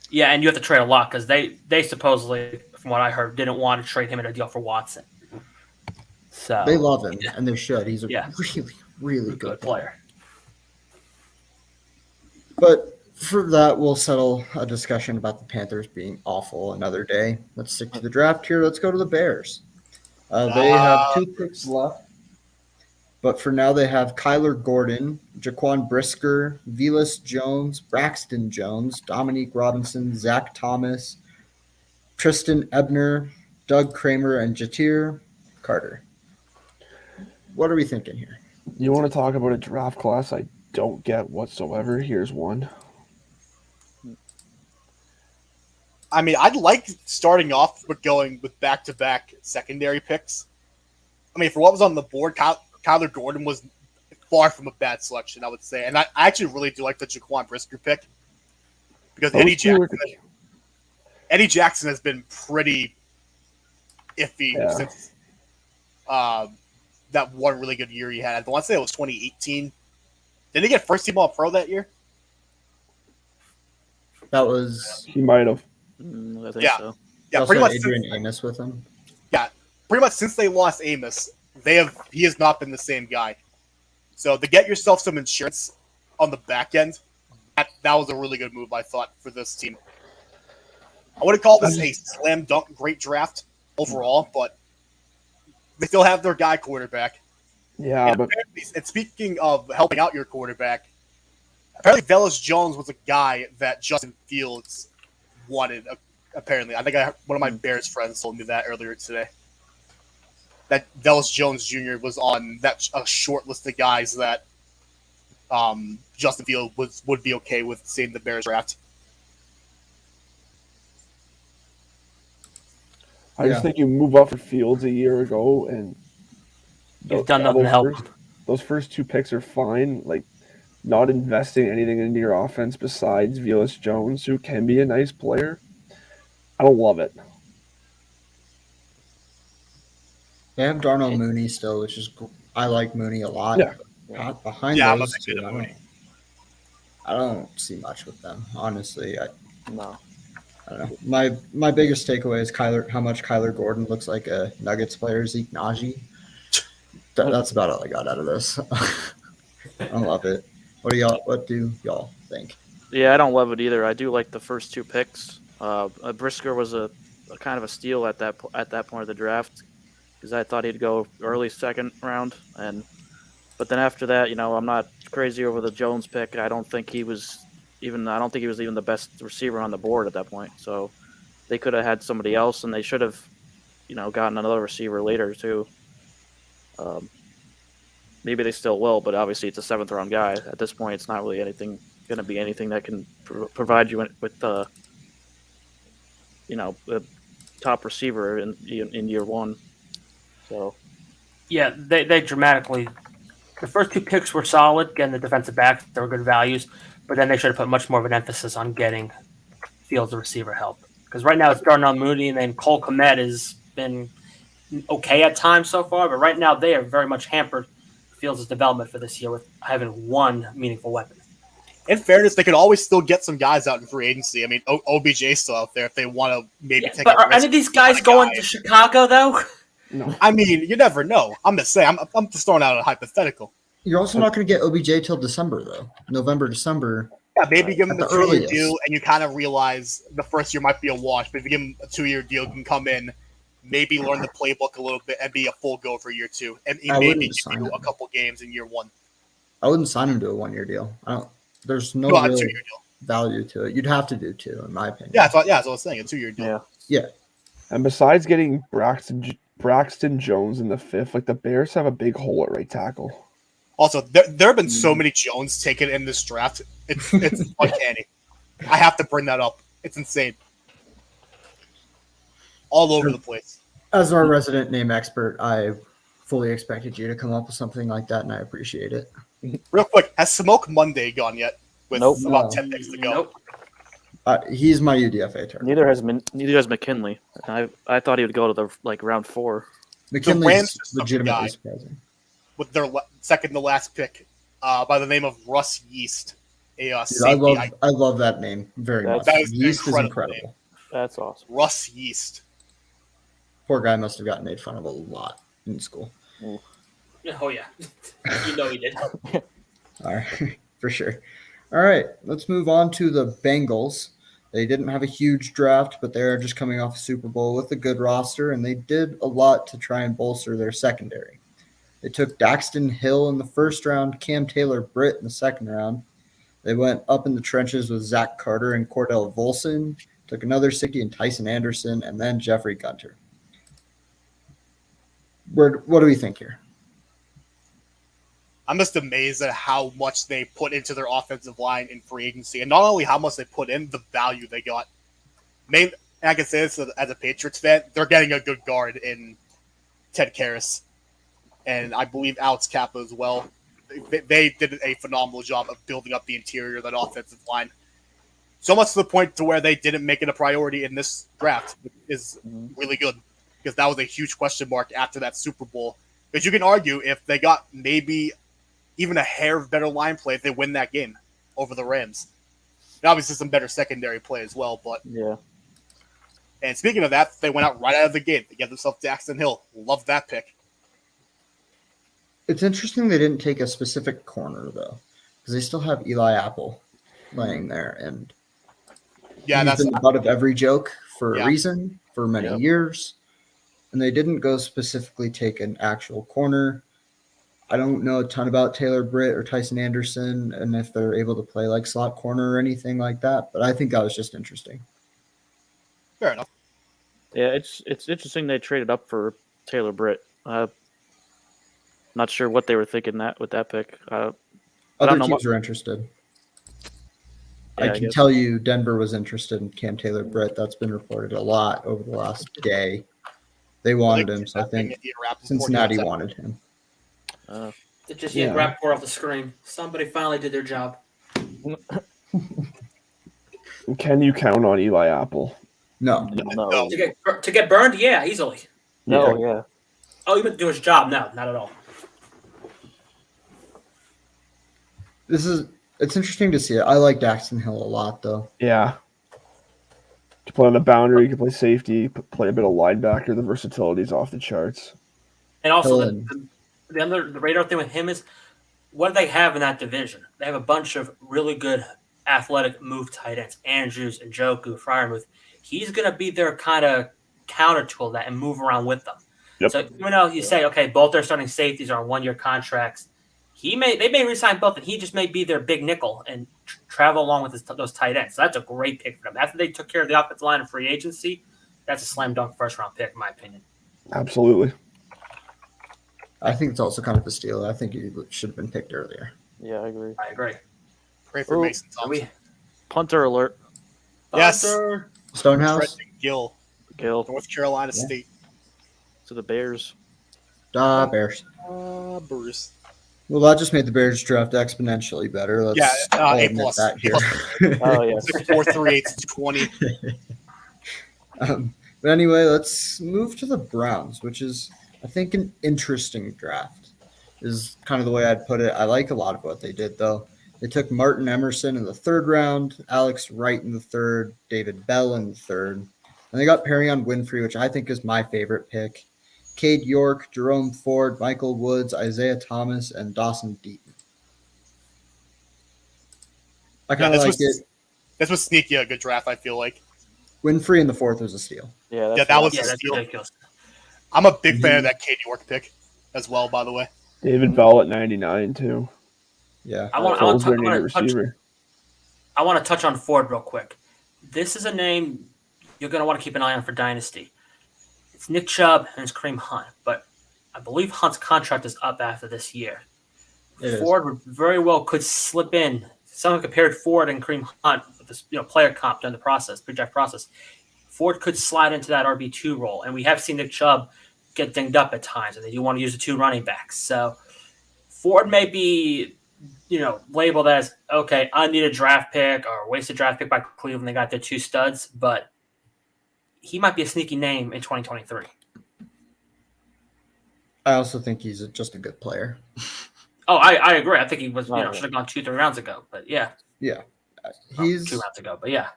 Yeah, and you have to trade a lot because they supposedly, from what I heard, didn't want to trade him in a deal for Watson. So they love him and they should. He's a Yeah. really, really good player. But for that, we'll settle a discussion about the Panthers being awful another day. Let's stick to the draft here. Let's go to the Bears. They have 2 picks left. But for now, they have Kyler Gordon, Jaquan Brisker, Velas Jones, Braxton Jones, Dominique Robinson, Zach Thomas, Tristan Ebner, Doug Kramer, and Jatir Carter. What are we thinking here? You want to talk about a draft class I don't get whatsoever? Here's one. I mean, I'd like starting off with going with back-to-back secondary picks. I mean, for what was on the board, Kyler Gordon was far from a bad selection, I would say. And I actually really do like the Jaquan Brisker pick because Those two were- Eddie Jackson has been pretty iffy Yeah. since that one really good year he had. I want to say it was 2018. Did he get first team All-Pro that year? That was He might have. I think Yeah. so. Yeah, also pretty much. Adrian Amos with him. Pretty much since they lost Amos, he has not been the same guy. So to get yourself some insurance on the back end, that was a really good move, I thought, for this team. I wouldn't call this a slam dunk great draft overall, but they still have their guy quarterback. Yeah, And but and speaking of helping out your quarterback, apparently Velas Jones was a guy that Justin Fields wanted. Apparently, I think one of my Bears friends told me that earlier today. That Velas Jones Jr. was on a short list of guys that Justin Fields would be okay with seeing the Bears draft. I just think you move up for Fields a year ago, and You've done nothing to help. Those first 2 picks are fine. Like, not investing anything into your offense besides Velas Jones, who can be a nice player. I don't love it. They have Darnell Mooney still, which is I like Mooney a lot. Yeah. Not behind Yeah, I'm a those big two, fan of Mooney. I don't see much with them, honestly. I No. don't know. My biggest takeaway is how much Kyler Gordon looks like a Nuggets player, Zeke Naji. That's about all I got out of this. I love it. What do y'all think? Yeah, I don't love it either. I do like the first 2 picks. Brisker was a kind of a steal at that point of the draft because I thought he'd go early second round, but then after that, I'm not crazy over the Jones pick. I don't think he was even. I don't think he was even the best receiver on the board at that point. So they could have had somebody else, and they should have, gotten another receiver later too. Maybe they still will, but obviously it's a 7th-round guy. At this point, it's not really going to be anything that can provide you with a top receiver in year one. So Yeah, they dramatically. The first 2 picks were solid, getting the defensive backs. They were good values, but then they should have put much more of an emphasis on getting Fields receiver help. Because right now it's Darnell Mooney, and then Cole Kmet has been okay at times so far, but right now they are very much hampered Fields' development for this year with having one meaningful weapon. In fairness, they could always still get some guys out in free agency. I mean, OBJ's still out there if they want to maybe take. But are any of these guys going to Chicago though? No. I mean, you never know. I'm just saying. I'm just throwing out a hypothetical. You're also not going to get OBJ till December, though. November, December. Yeah, maybe give him At a the 2-year earliest. deal, and you kind of realize the first year might be a wash. But if you give him a 2-year deal, you can come in, maybe learn the playbook a little bit, and be a full go for year 2, and he I maybe wouldn't give sign you him. a couple games in year 1. I wouldn't sign him to a 1-year deal. There's no No, a real 2-year deal. value to it. You'd have to do 2, in my opinion. Yeah, that's what I was saying. A 2-year deal. yeah, And besides getting Braxton Jones in the 5th, like the Bears have a big hole at right tackle. Also, there have been so many Jones taken in this draft. It's uncanny. I have to bring that up. It's insane. All over the place. As our resident name expert, I fully expected you to come up with something like that, and I appreciate it. Real quick, has Smoke Monday gone yet? With Nope. about No. 10 picks to go. Nope. He's my UDFA target. neither has McKinley. I thought he would go to the round 4. Rams McKinley's just took a legitimately guy. surprising. With their second to last pick, by the name of Russ Yeast, a Dude, safety. I love that name very much. That is an Yeast is incredible incredible. That's awesome. Russ Yeast. Poor guy must have gotten made fun of a lot in school. Oh yeah, he did. All right, for sure. All right, let's move on to the Bengals. They didn't have a huge draft, but they're just coming off a Super Bowl with a good roster, and they did a lot to try and bolster their secondary. They took Daxton Hill in the 1st round, Cam Taylor-Britt in the 2nd round. They went up in the trenches with Zach Carter and Cordell Volson, took another safety in Tyson Anderson, and then Jeffrey Gunter. What do we think here? I'm just amazed at how much they put into their offensive line in free agency, and not only how much they put in, the value they got. And I can say this as a Patriots fan, they're getting a good guard in Ted Karras, and I believe Alex Kappa as well. They did a phenomenal job of building up the interior of that offensive line. So much to the point to where they didn't make it a priority in this draft, which is really good, because that was a huge question mark after that Super Bowl. Because you can argue if they got maybe even a hair of better line play, if they win that game over the Rams. And obviously some better secondary play as well. But Yeah. And speaking of that, they went out right out of the gate. They get themselves Daxton Hill. Love that pick. It's interesting they didn't take a specific corner, though, because they still have Eli Apple laying there, and Yeah, he's that's been the butt of every joke for Yeah. a reason for many Yep. years. And they didn't go specifically take an actual corner. I don't know a ton about Taylor Britt or Tyson Anderson and if they're able to play like slot corner or anything like that, but I think that was just interesting. fair enough. Yeah, it's interesting they traded up for Taylor Britt. Not sure what they were thinking with that pick. I Other don't know teams are interested. Yeah, I I can guess. tell you Denver was interested in Cam Taylor Britt. That's been reported a lot over the last day. They wanted him, so I think Cincinnati wanted him. They just Yeah. get Rappaport off the screen. Somebody finally did their job. Can you count on Eli Apple? No. No. To get burned, yeah, easily. No, yeah. Oh, you meant to do his job? No, not at all. It's interesting to see it. I like Daxton Hill a lot, though. Yeah. To play on the boundary, you can play safety, play a bit of linebacker. The versatility's off the charts. And also, Helen. the radar thing with him is, what do they have in that division? They have a bunch of really good athletic move tight ends, Andrews and Njoku, Freiermuth. He's going to be their kind of counter to all that and move around with them. Yep. So even though you say, okay, both their starting safeties are on 1-year contracts, they may resign both, and he just may be their big nickel and travel along with those tight ends. So that's a great pick for them. After they took care of the offensive line in free agency, that's a slam dunk first round pick, in my opinion. Absolutely. I think it's also kind of a steal. I think he should have been picked earlier. Yeah, I agree. I agree. Pray for Ooh, Mason Thompson. Punter alert. Yes. Stonehouse? Trenton Gill, Gill North Carolina Yeah. State. to the Bears. Bears. Bruce. Well, that just made the Bears draft exponentially better. Let's all A admit plus. that A here. plus. Oh yes. 4, 3, 8, 20. But anyway, let's move to the Browns, which is, I think, an interesting draft. Is kind of the way I'd put it. I like a lot of what they did, though. They took Martin Emerson in the 3rd round, Alex Wright in the 3rd, David Bell in the 3rd, and they got Perrion Winfrey, which I think is my favorite pick. Cade York, Jerome Ford, Michael Woods, Isaiah Thomas, and Dawson Deaton. I kind of like it. This was sneaky a good draft, I feel like. Winfrey in the 4th was a steal. Yeah, that's Yeah, that was Yeah, a that's steal. ridiculous. I'm a big fan of that Cade York pick as well, by the way. David Bell at 99 too. Yeah. I want Foles their to needed receiver. touch on Ford real quick. This is a name you're going to want to keep an eye on for Dynasty. It's Nick Chubb and it's Kareem Hunt, but I believe Hunt's contract is up after this year. It is. Ford very well could slip in. Someone compared Ford and Kareem Hunt with this, player comp during the process, pre-draft process. Ford could slide into that RB2 role, and we have seen Nick Chubb get dinged up at times, and they do want to use the 2 running backs. So Ford may be, labeled as, okay, I need a draft pick or wasted draft pick by Cleveland. They got their 2 studs, but he might be a sneaky name in 2023. I also think he's just a good player. Oh, I agree. I think he was, Oh, yeah. should have gone 2-3 rounds ago, but yeah. Yeah. He's 2 rounds ago, but yeah.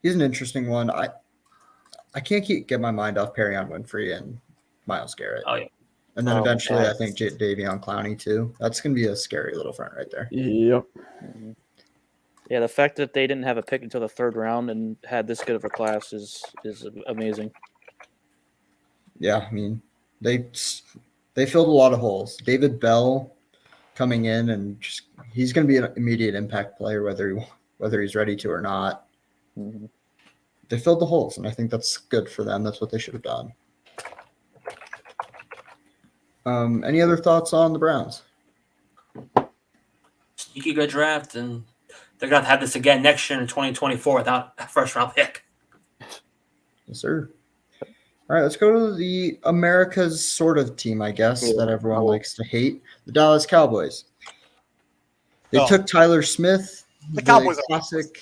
He's an interesting one. I can't get my mind off Perrion Winfrey and Myles Garrett. Oh, yeah. And then Oh, eventually yeah. I think Davion Clowney too. That's going to be a scary little front right there. Yep. Yeah, the fact that they didn't have a pick until the 3rd round and had this good of a class is amazing. Yeah, I mean, they filled a lot of holes. David Bell coming in and he's going to be an immediate impact player whether he's ready to or not. Mhm. They filled the holes, and I think that's good for them. That's what they should have done. Any other thoughts on the Browns? Sneaky good draft, and they're going to have this again next year in 2024 without a first-round pick. Yes, sir. All right, let's go to the America's sort of team, I guess, that everyone likes to hate, the Dallas Cowboys. They took Tyler Smith, The Cowboys are classic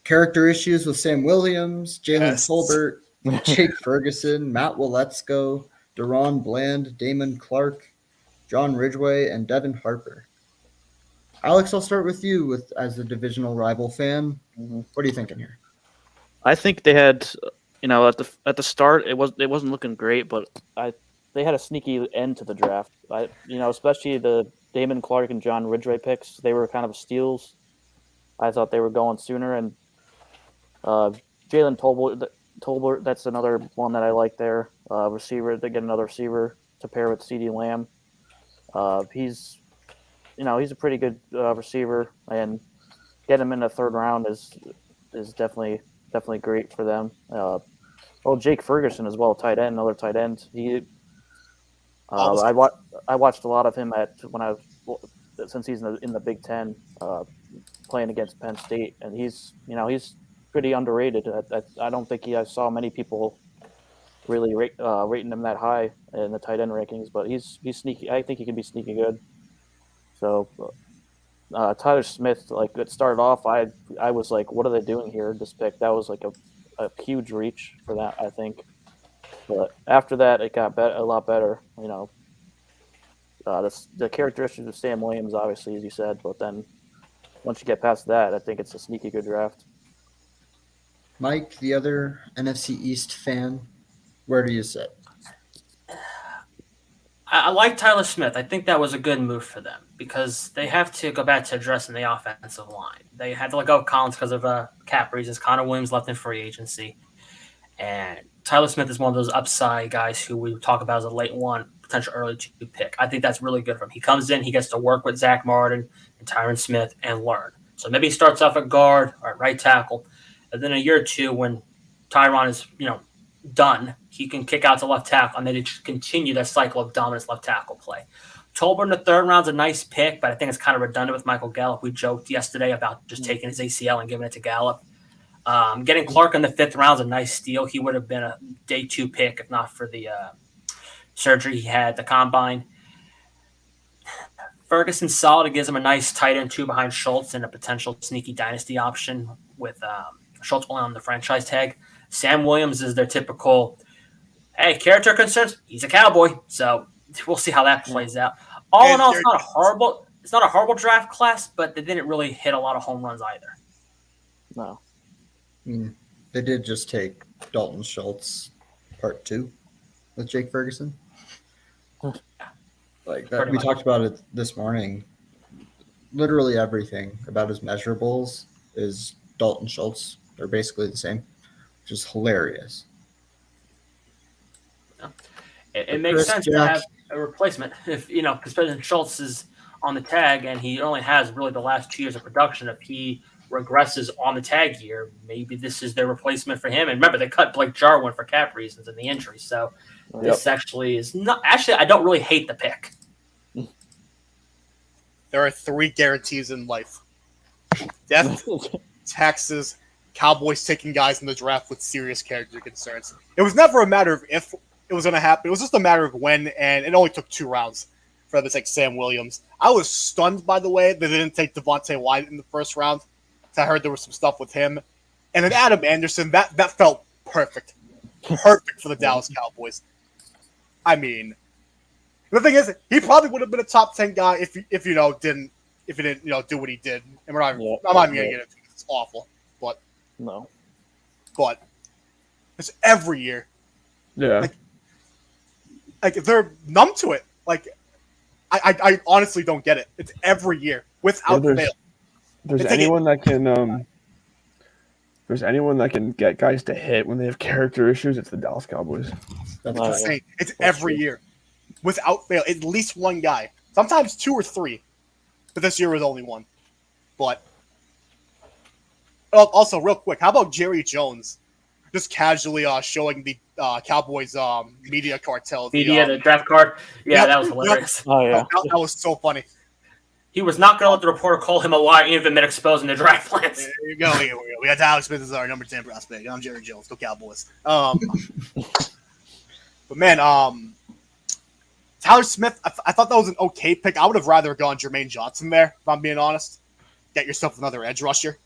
character issues with Sam Williams, Jalen Tolbert, Jake Ferguson, Matt Waletzko, Deron Bland, Damon Clark, John Ridgway, and Devin Harper. Alex, I'll start with you as a divisional rival fan. Mhm. What are you thinking here? I think they had, at the start it wasn't looking great, but they had a sneaky end to the draft. Especially the Damon Clark and John Ridgway picks. They were kind of steals. I thought they were going sooner, and Jalen Tolbert, that's another one that I like there. Receiver, they get another receiver to pair with CeeDee Lamb. He's a pretty good receiver, and get him in the 3rd round is definitely great for them. Jake Ferguson as well, tight end, another tight end. I watched a lot of him since he's in the Big Ten, playing against Penn State, and he's pretty underrated. I don't think I saw many people really rating him that high in the tight end rankings, but he's sneaky. I think he can be sneaky good. So Tyler Smith, it started off, I was like, what are they doing here? This pick, that was like a huge reach for that, I think. But after that, it got a lot better. The characteristics of Sam Williams, obviously, as you said, but then once you get past that, I think it's a sneaky good draft. Mike, the other NFC East fan, where do you sit? I like Tyler Smith. I think that was a good move for them because they have to go back to addressing the offensive line. They had to let go of Collins because of cap reasons. Connor Williams left in free agency. And Tyler Smith is one of those upside guys who we talk about as a late one, potential early 2 pick. I think that's really good for him. He comes in, he gets to work with Zach Martin and Tyron Smith and learn. So maybe he starts off at guard or at right tackle, and then a year or two when Tyron is done, he can kick out to left tackle, and then it just continue that cycle of dominance left tackle play. Tolbert in the 3rd round's a nice pick, but I think it's kind of redundant with Michael Gallup. We joked yesterday about just taking his ACL and giving it to Gallup. Getting Clark in the 5th round's a nice steal. He would have been a day 2 pick if not for the surgery he had at the combine. Ferguson's solid. It gives him a nice tight end 2 behind Schultz and a potential sneaky dynasty option with Schultz only on the franchise tag. Sam Williams is their typical, hey, character concerns. He's a Cowboy, so we'll see how that plays out. All in all, it's not a horrible draft class, but they didn't really hit a lot of home runs either. No. They did just take Dalton Schultz part 2 with Jake Ferguson. Like that, Pretty we much. talked about it this morning. Literally everything about his measurables is Dalton Schultz. They're basically the same, which is hilarious. It makes Chris sense to Jack- have a replacement if because President Schultz is on the tag and he only has really the last 2 years of production. If he regresses on the tag year, maybe this is their replacement for him. And remember, they cut Blake Jarwin for cap reasons and the injury, so this actually is not. Actually, I don't really hate the pick. There are 3 guarantees in life: death, taxes, Cowboys taking guys in the draft with serious character concerns. It was never a matter of if it was going to happen. It was just a matter of when, and it only took 2 rounds for them to take Sam Williams. I was stunned, by the way, that they didn't take Devontae White in the 1st round. I heard there was some stuff with him. And then Adam Anderson, that felt perfect. Perfect for the Dallas Cowboys. I mean, the thing is, he probably would have been a top 10 guy if he didn't do what he did. And I'm not even going to get into it. It's awful. But it's every year. Yeah. Like they're numb to it. Like I honestly don't get it. It's every year without fail. There's anyone that can get guys to hit when they have character issues, it's the Dallas Cowboys. That's Insane. It's every year without fail. At least one guy. Sometimes 2 or 3. But this year was only 1. But also, real quick, how about Jerry Jones just casually showing the Cowboys media cartel? The draft card. Yeah, that was hilarious. Oh, yeah. That was so funny. He was not going to let the reporter call him a liar, even been exposing the draft plans. There you go. Here we go. We got Alex Smith as our number 10 prospect. I'm Jerry Jones. Go Cowboys. But man, Tyler Smith, I thought that was an okay pick. I would have rather gone Jermaine Johnson there, if I'm being honest. Get yourself another edge rusher.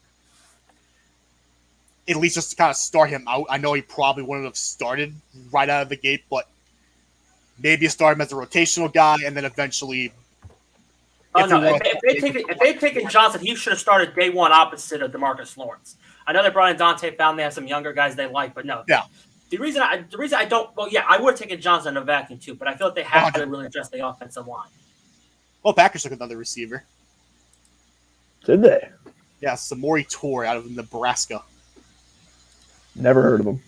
At least just to kind of start him out. I know he probably wouldn't have started right out of the gate, but maybe you start him as a rotational guy and then eventually. If they'd taken Johnson, he should have started day 1 opposite of DeMarcus Lawrence. I know that Brian Dante found they have some younger guys they like, but no. Yeah. The reason I don't, I would have taken Johnson in a vacuum too, but I feel like they have to really address the offensive line. Well, Packers took another receiver. Did they? Yeah, Samori Toure out of Nebraska. Never heard of him.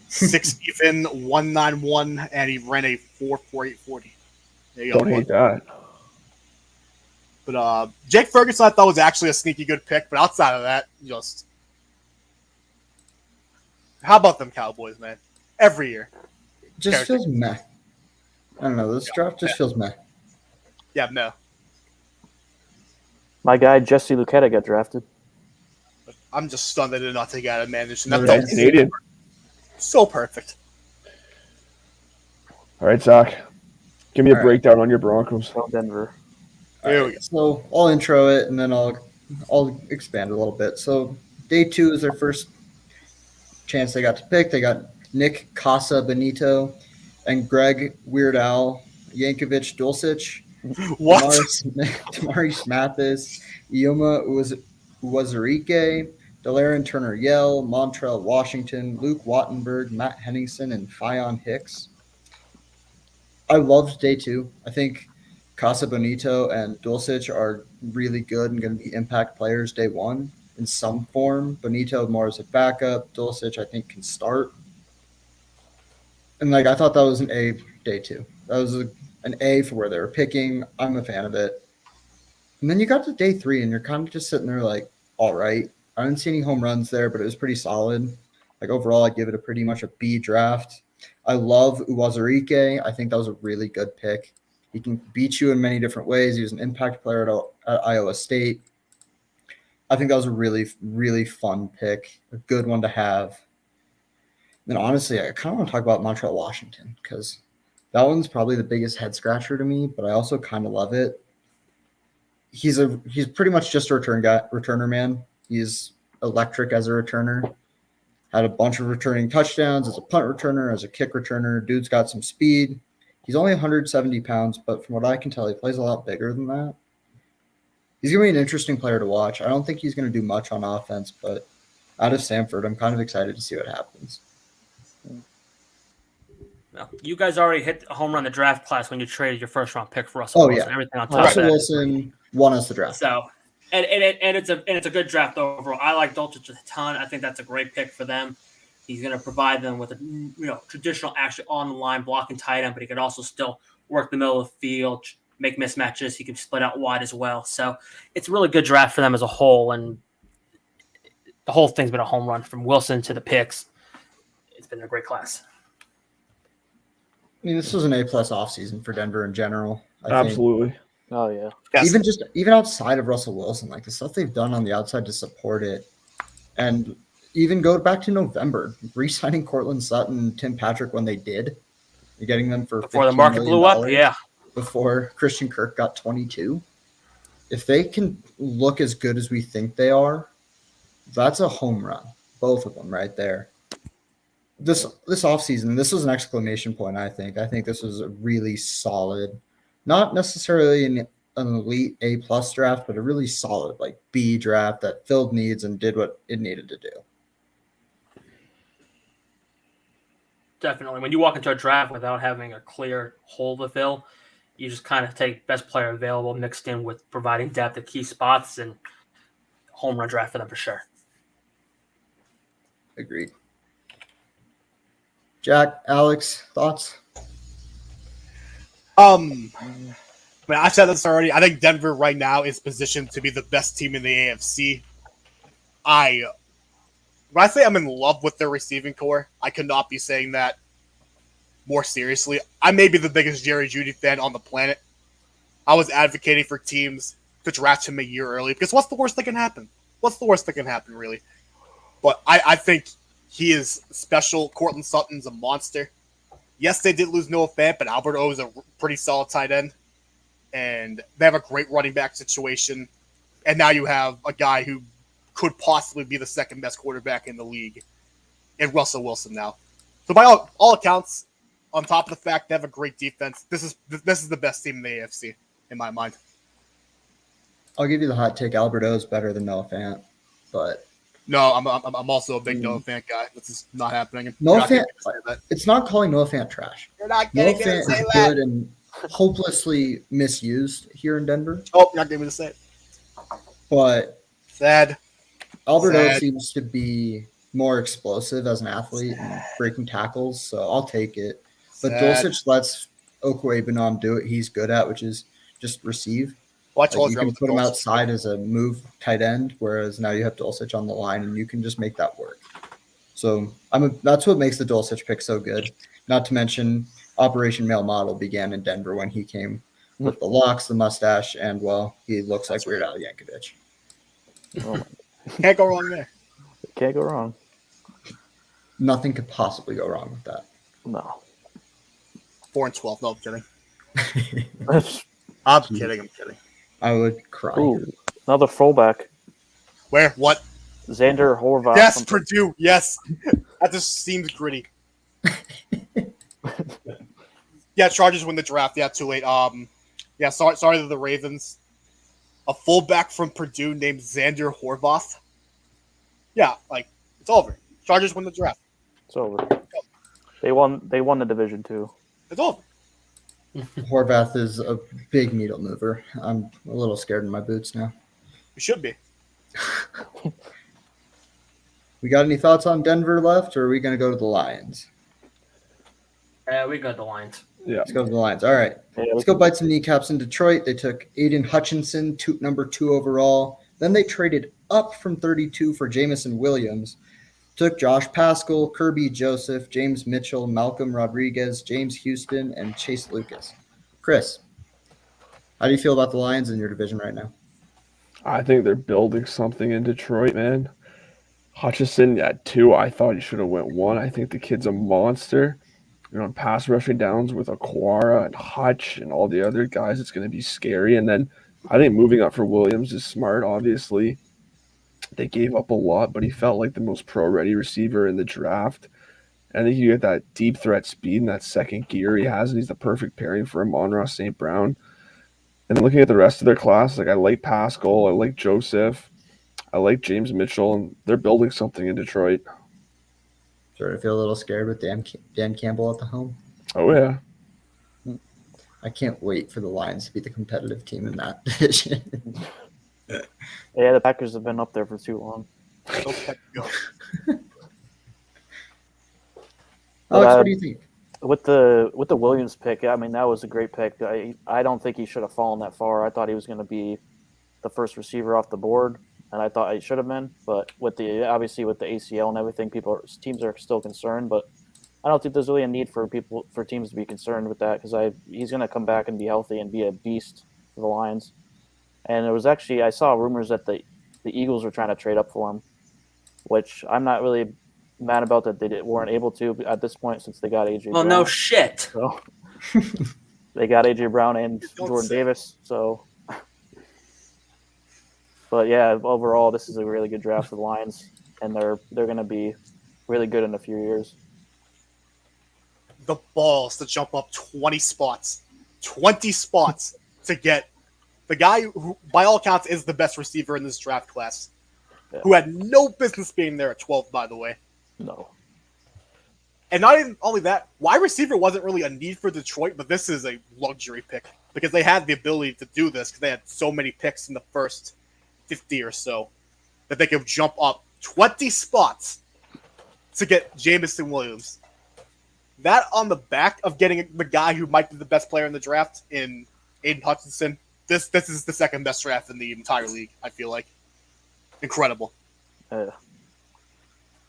6 even, 191, and he ran a 4.48 40. There you go. Don't hate that. But Jake Ferguson I thought was actually a sneaky good pick, but outside of that, just how about them Cowboys, man? Every year. Just feels meh. I don't know. This draft just feels meh. Yeah, no. My guy Jesse Lucetta got drafted. I'm just stunned they did not take Adam Anderson. No, That that's felt Canadian. so perfect. All right, Zach. Give me a All right. breakdown on your Broncos. From Denver. Here we go. So I'll intro it and then I'll expand a little bit. So day 2 is their first chance they got to pick. They got Nick Casa Benito and Greg Weird Al Yankovic Dulcich. What? Damaris Mathis, Ioma Uwazurike, Delaren Turner Yell, Montrell Washington, Luke Wattenberg, Matt Henningsen, and Fion Hicks. I loved day 2. I think Casa Bonito and Dulcich are really good and going to be impact players day 1 in some form. Bonito more as a backup. Dulcich, I think, can start. And I thought that was an A day 2. That was a an A for where they were picking. I'm a fan of it. And then you got to day 3, and you're kind of just sitting there like, all right. I didn't see any home runs there, but it was pretty solid. Like overall, I'd give it a pretty much a B draft. I love Uwazurike. I think that was a really good pick. He can beat you in many different ways. He was an impact player at Iowa State. I think that was a really, really fun pick, a good one to have. And honestly, I kind of want to talk about Montreal Washington because that one's probably the biggest head scratcher to me, but I also kind of love it. He's pretty much just a returner, man. He's electric as a returner. Had a bunch of returning touchdowns as a punt returner, as a kick returner. Dude's got some speed. He's only 170 pounds, but from what I can tell, he plays a lot bigger than that. He's going to be an interesting player to watch. I don't think he's going to do much on offense, but out of Stanford, I'm kind of excited to see what happens. Well, you guys already hit a home run in the draft class when you traded your first round pick for Russell Wilson. Yeah. Everything on top Russell of that. Wilson won us the draft. So, and it's a good draft overall. I like Dulcich a ton. I think that's a great pick for them. He's going to provide them with a traditional, actually on the line blocking tight end, but he could also still work the middle of the field, make mismatches. He can split out wide as well. So it's a really good draft for them as a whole, and the whole thing's been a home run from Wilson to the picks. It's been a great class. I mean, this was an A-plus offseason for Denver in general. I think. Absolutely. Oh yeah. Yes. Even outside of Russell Wilson, like the stuff they've done on the outside to support it, and even go back to November, re-signing Cortland Sutton and Tim Patrick when they did, getting them for Before the $15 market million blew up, yeah. before Christian Kirk got 22. If they can look as good as we think they are, that's a home run. Both of them right there. This offseason, this was an exclamation point, I think. I think this was a really solid, not necessarily an elite A-plus draft, but a really solid like B draft that filled needs and did what it needed to do. Definitely. When you walk into a draft without having a clear hole to fill, you just kind of take best player available mixed in with providing depth at key spots, and home run draft for them for sure. Agreed. Jack, Alex, thoughts? I mean, I've said this already. I think Denver right now is positioned to be the best team in the AFC. When I say I'm in love with their receiving core, I could not be saying that more seriously. I may be the biggest Jerry Jeudy fan on the planet. I was advocating for teams to draft him a year early because what's the worst that can happen? What's the worst that can happen, really? But I think he is special. Cortland Sutton's a monster. Yes, they did lose Noah Fant, but Albert O is a pretty solid tight end. And they have a great running back situation. And now you have a guy who could possibly be the second best quarterback in the league in Russell Wilson now. So by all accounts, on top of the fact they have a great defense, this is the best team in the AFC, in my mind. I'll give you the hot take. Albert O is better than Noah Fant, but No, I'm also a big Noah Fant guy. This is not happening. Noah Fant, it's not calling Noah Fant trash. You're not Noah getting me to Fant say is that. good and hopelessly misused here in Denver, Oh, you're not getting me to say it. but Sad. Albert O Sad. seems to be more explosive as an athlete and breaking tackles, so I'll take it. But Sad. Dulcich lets Okwuegbunam do what he's good at, which is just receive. Well, I Like told you you I can was put him the outside as a move tight end, whereas now you have Dulcich on the line, and you can just make that work. So that's what makes the Dulcich pick so good. Not to mention Operation Male Model began in Denver when he came with the locks, the mustache, and, well, he looks like Weird Al Yankovic. Oh, Can't go wrong there. can't go wrong. Nothing could possibly go wrong with that. No. 4-12. No, I'm kidding. I'm kidding. I would cry. Ooh, another fullback, Where? What? Xander Horvath. Yes, Purdue. Yes. That just seems gritty. Yeah, Chargers win the draft. Yeah, too late. Yeah, sorry to the Ravens. A fullback from Purdue named Xander Horvath. Yeah, like it's over. Chargers win the draft. It's over. They won the division too. It's over. Horvath is a big needle mover. I'm a little scared in my boots now. You should be. We got any thoughts on Denver left, or are we going to go to the Lions? We got the Lions. Yeah. Let's go to the Lions. All right. Yeah, Let's go bite some kneecaps in Detroit. They took Aiden Hutchinson, number 2 overall. Then they traded up from 32 for Jamison Williams. Took Josh Pascal, Kirby Joseph, James Mitchell, Malcolm Rodriguez, James Houston, and Chase Lucas. Chris, how do you feel about the Lions in your division right now? I think they're building something in Detroit, man. Hutchison at 2, I thought he should have went 1. I think the kid's a monster. Pass rushing downs with Aquara and Hutch and all the other guys, it's going to be scary. And then I think moving up for Williams is smart, obviously. They gave up a lot, but he felt like the most pro-ready receiver in the draft. I think you get that deep threat speed and that second gear he has, and he's the perfect pairing for Amon-Ra St. Brown. And then looking at the rest of their class, I like Pascal, I like Joseph, I like James Mitchell, and they're building something in Detroit. Sort of feel a little scared with Dan Campbell at the helm. Oh, yeah. I can't wait for the Lions to be the competitive team in that division. Yeah, the Packers have been up there for too long. Okay, go. Alex, what do you think? With the Williams pick, I mean, that was a great pick. I don't think he should have fallen that far. I thought he was going to be the first receiver off the board, and I thought he should have been. But obviously with the ACL and everything, teams are still concerned. But I don't think there's really a need for teams to be concerned with that because he's going to come back and be healthy and be a beast for the Lions. And it was actually I saw rumors that the Eagles were trying to trade up for him, which I'm not really mad about that they weren't able to at this point since they got AJ. Well, Brown. no shit. So they got AJ Brown and Jordan Davis. So, but yeah, overall, this is a really good draft for the Lions, and they're going to be really good in a few years. The balls to jump up 20 spots to get the guy who, by all accounts, is the best receiver in this draft class, who had no business being there at 12, by the way. No. And not even only that, wide receiver wasn't really a need for Detroit, but this is a luxury pick because they had the ability to do this because they had so many picks in the first 50 or so that they could jump up 20 spots to get Jamison Williams. That on the back of getting the guy who might be the best player in the draft in Aiden Hutchinson. This is the second best draft in the entire league, I feel like. Incredible.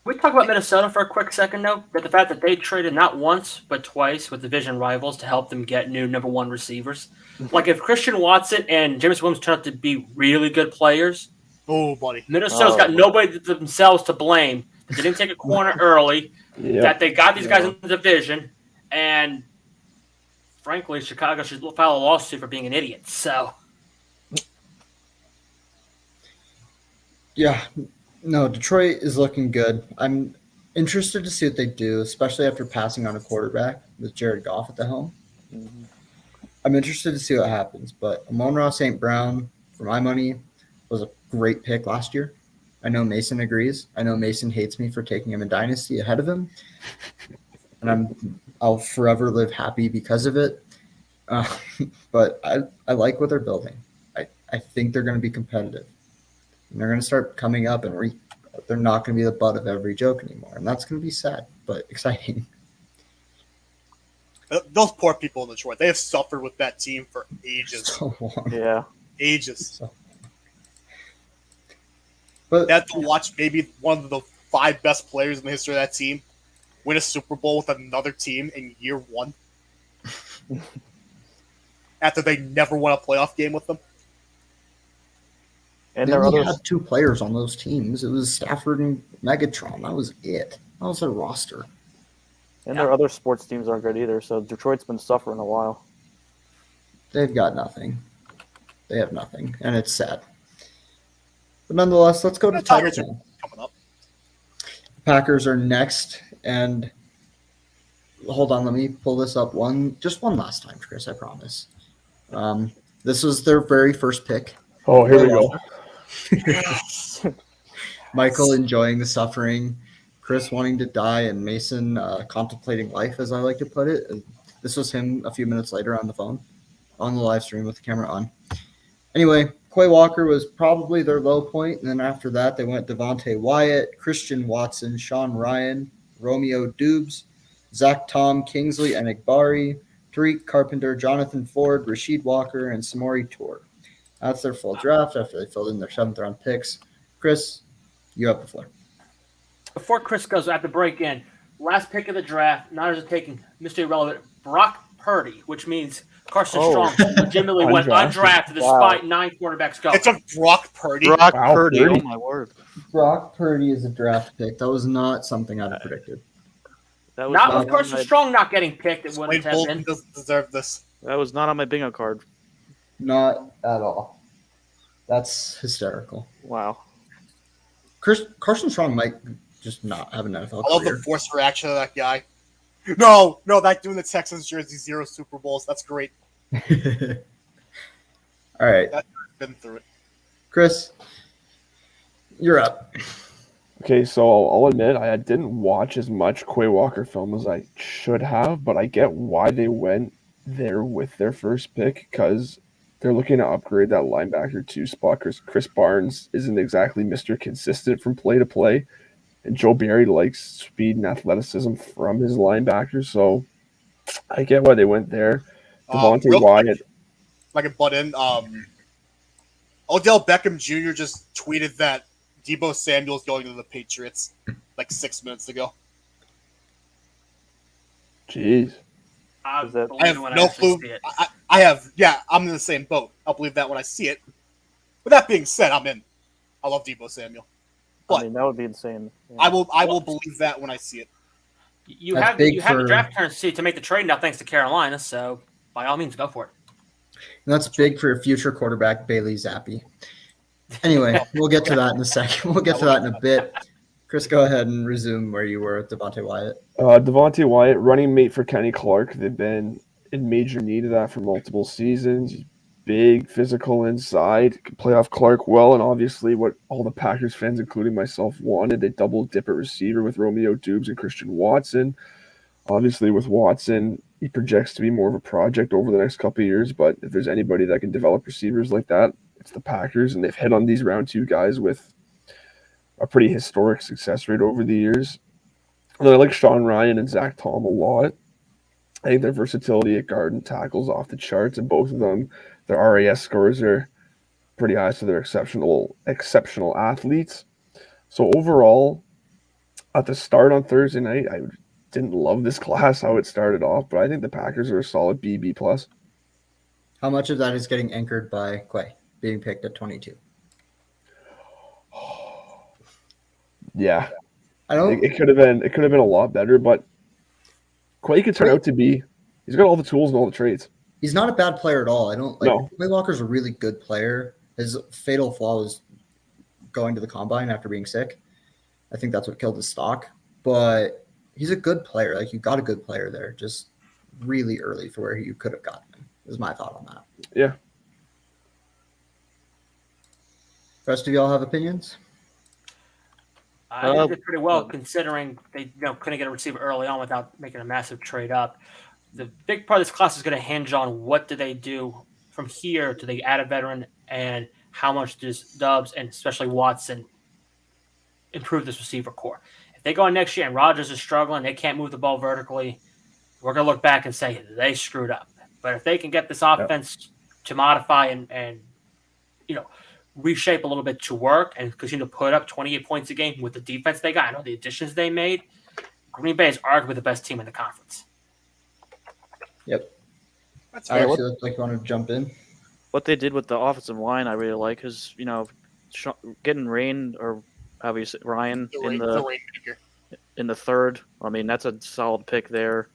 We talk about Minnesota for a quick second, though. But the fact that they traded not once but twice with division rivals to help them get new number 1 receivers. Like if Christian Watson and James Williams turn out to be really good players, oh, buddy, Minnesota's got nobody themselves to blame. They didn't take a corner early. That they got these guys in the division, and frankly, Chicago should file a lawsuit for being an idiot. So, yeah. No, Detroit is looking good. I'm interested to see what they do, especially after passing on a quarterback with Jared Goff at the helm. Mm-hmm. I'm interested to see what happens. But Amon-Ra St. Brown, for my money, was a great pick last year. I know Mason agrees. I know Mason hates me for taking him in Dynasty ahead of him. And I'll forever live happy because of it. But I like what they're building. I think they're going to be competitive. And they're going to start coming up, and they're not going to be the butt of every joke anymore. And that's going to be sad, but exciting. Those poor people in Detroit, they have suffered with that team for ages. So long. Yeah. Ages. But they have to watch maybe one of the 5 best players in the history of that team win a Super Bowl with another team in year 1. After they never won a playoff game with them. And they only had 2 players on those teams. It was Stafford and Megatron. That was it. That was their roster. And their other sports teams aren't good either, so Detroit's been suffering a while. They've got nothing. They have nothing, and it's sad. But nonetheless, let's go to Tigers now. Coming up. Packers are next, and hold on, let me pull this up one last time, Chris, I promise. This was their very first pick. Oh, here we go. Michael enjoying the suffering, Chris wanting to die, and Mason contemplating life, as I like to put it. This was him a few minutes later on the phone, on the live stream with the camera on. Anyway, Quay Walker was probably their low point, and then after that, they went Devontae Wyatt, Christian Watson, Sean Ryan, Romeo Dubes, Zach Tom, Kingsley Enigbari, Tariq Carpenter, Jonathan Ford, Rasheed Walker, and Samori Tour. That's their full draft after they filled in their 7th-round picks. Chris, you have the floor. Before Chris goes, I have to break in. Last pick of the draft, Niners are taking Mr. Irrelevant Brock Purdy, which means Carson Strong legitimately went undrafted despite 9 quarterbacks going. It's a Brock Purdy. Brock Wow, Purdy. Purdy. Oh my word. Brock Purdy is a draft pick. That was not something I'd have predicted. That was Not not with Carson Strong not getting picked, it Wade wouldn't have Bolton been. doesn't deserve this. That was not on my bingo card. Not at all. That's hysterical. Wow. Carson Strong might just not have an NFL I love career. the forced reaction of that guy. No, that dude in the Texans jersey, 0 Super Bowls. That's great. All right, Been through it. Chris, you're up. Okay, so I'll admit I didn't watch as much Quay Walker film as I should have, but I get why they went there with their first pick because they're looking to upgrade that linebacker 2 spot because Chris Barnes isn't exactly Mr. Consistent from play to play, and Joe Barry likes speed and athleticism from his linebackers, so I get why they went there. Devontae Real quick, Wyatt. if I can butt in, Odell Beckham Jr. just tweeted that Deebo Samuel's going to the Patriots like 6 minutes ago. Jeez. I Is that- believe I it have when no actually clue. see it. I have, I'm in the same boat. I'll believe that when I see it. With that being said, I'm in. I love Deebo Samuel. I mean, that would be insane. Yeah. I will believe that when I see it. You That's have big the for- draft currency to make the trade now thanks to Carolina, so by all means, go for it. And that's big for future quarterback Bailey Zappi. Anyway, we'll get to that in a second. We'll get to that in a bit. Chris, go ahead and resume where you were with Devontae Wyatt. Devontae Wyatt, running mate for Kenny Clark. They've been in major need of that for multiple seasons. He's big, physical inside, can play off Clark well, and obviously what all the Packers fans, including myself, wanted. They double dip at receiver with Romeo Dubes and Christian Watson. Obviously, with Watson, he projects to be more of a project over the next couple of years, but if there's anybody that can develop receivers like that, it's the Packers, and they've hit on these round 2 guys with a pretty historic success rate over the years. And I like Sean Ryan and Zach Tom a lot. I think their versatility at guard and tackles off the charts, and both of them, their RAS scores are pretty high, so they're exceptional athletes. So overall, at the start on Thursday night, I didn't love this class how it started off, but I think the Packers are a solid B+. How much of that is getting anchored by Quay being picked at 22? Yeah, I don't. it could have been a lot better, but Quay could turn out to be. He's got all the tools and all the traits. He's not a bad player at all. I don't like. No. Quay Walker's a really good player. His fatal flaw was going to the combine after being sick. I think that's what killed his stock. But he's a good player. Like, you got a good player there, just really early for where you could have gotten him. Is my thought on that. Yeah. Rest of y'all have opinions? I think they did pretty well considering they couldn't get a receiver early on without making a massive trade up. The big part of this class is going to hinge on what do they do from here. Do they add a veteran, and how much does Dubs and especially Watson improve this receiver core? If they go in next year and Rodgers is struggling, they can't move the ball vertically, we're going to look back and say they screwed up. But if they can get this offense to modify and reshape a little bit to work and continue to put up 28 points a game with the defense they got, I know the additions they made, Green Bay is arguably the best team in the conference. Yep. That's I fair. actually look like you want to jump in. What they did with the offensive line, I really like, is getting Ryan in the third. I mean, that's a solid pick there.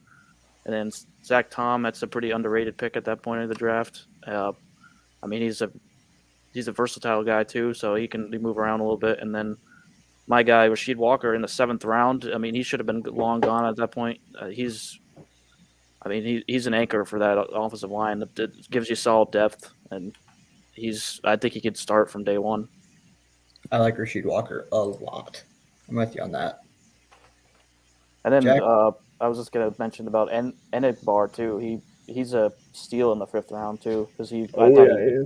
And then Zach Tom, that's a pretty underrated pick at that point of the draft. I mean, he's a versatile guy too, so he can move around a little bit. And then my guy Rasheed Walker in the 7th round. I mean, he should have been long gone at that point. He's an anchor for that offensive line. It gives you solid depth, and I think he could start from day one. I like Rasheed Walker a lot. I'm with you on that. And then Jack? I was just gonna mention about Enigbari too. He's a steal in the 5th round too, because he is.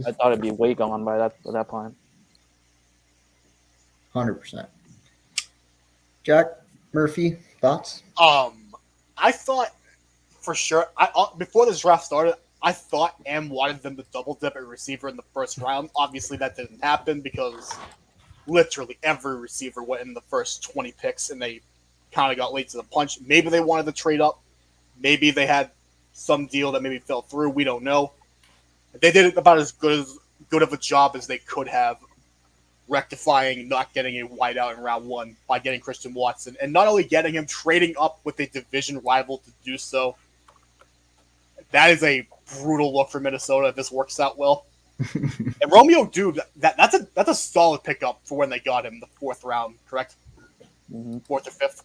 I thought it'd be way gone by that point. 100%. Jack, Murphy, thoughts? I thought for sure. Before this draft started, I thought Am wanted them to double dip at receiver in the first round. Obviously, that didn't happen because literally every receiver went in the first 20 picks, and they kind of got late to the punch. Maybe they wanted to trade up. Maybe they had some deal that maybe fell through. We don't know. They did it about as good of a job as they could have, rectifying not getting a wideout in round one by getting Christian Watson, and not only getting him, trading up with a division rival to do so. That is a brutal look for Minnesota if this works out well. And Romeo Dube, that's a solid pickup for when they got him, the fourth round, correct? Mm-hmm. Fourth or fifth.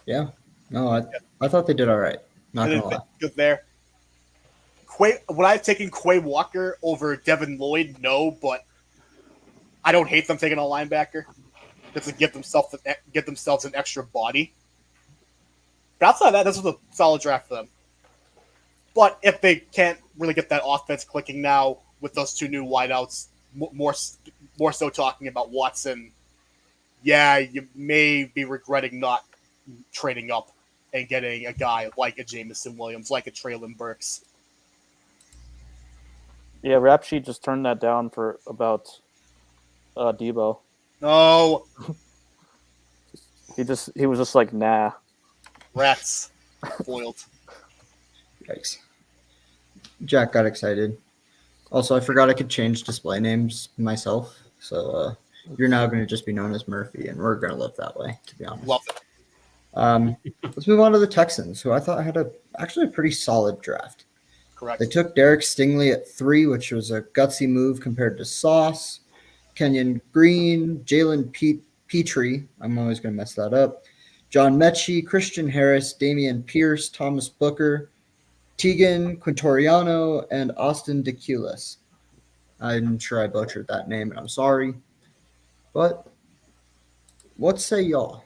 Yeah. No, I thought they did all right. Not gonna lie. Good there. Would I have taken Quay Walker over Devin Lloyd? No, but I don't hate them taking a linebacker just to get themselves an extra body. But outside of that, this was a solid draft for them. But if they can't really get that offense clicking now with those two new wideouts, more so talking about Watson, yeah, you may be regretting not trading up and getting a guy like a Jamison Williams, like a Traylon Burks. Yeah, Rap Sheet just turned that down for about Debo. No, He was just like, nah. rats. Foiled. Yikes. Jack got excited. Also, I forgot I could change display names myself. So you're now going to just be known as Murphy, and we're going to live that way, to be honest. Love it. Let's move on to the Texans, who I thought had actually a pretty solid draft. Correct. They took Derek Stingley at 3, which was a gutsy move compared to Sauce, Kenyon Green, Jalen Petrie. I'm always going to mess that up. John Mechie, Christian Harris, Damian Pierce, Thomas Booker, Tegan Quintoriano, and Austin DeCulis. I'm sure I butchered that name, and I'm sorry. But what say y'all?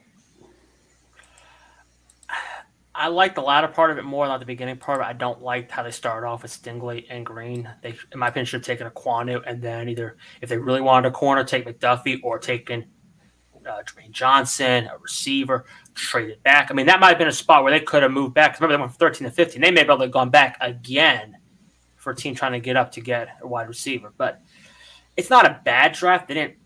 I like the latter part of it more than the beginning part of it. I don't like how they started off with Stingley and Green. They, in my opinion, should have taken a Quanu, and then either, if they really wanted a corner, take McDuffie, or taken Jermaine Johnson, a receiver, traded back. I mean, that might have been a spot where they could have moved back. Remember, they went from 13 to 15. They may be able to have gone back again for a team trying to get up to get a wide receiver. But it's not a bad draft. They didn't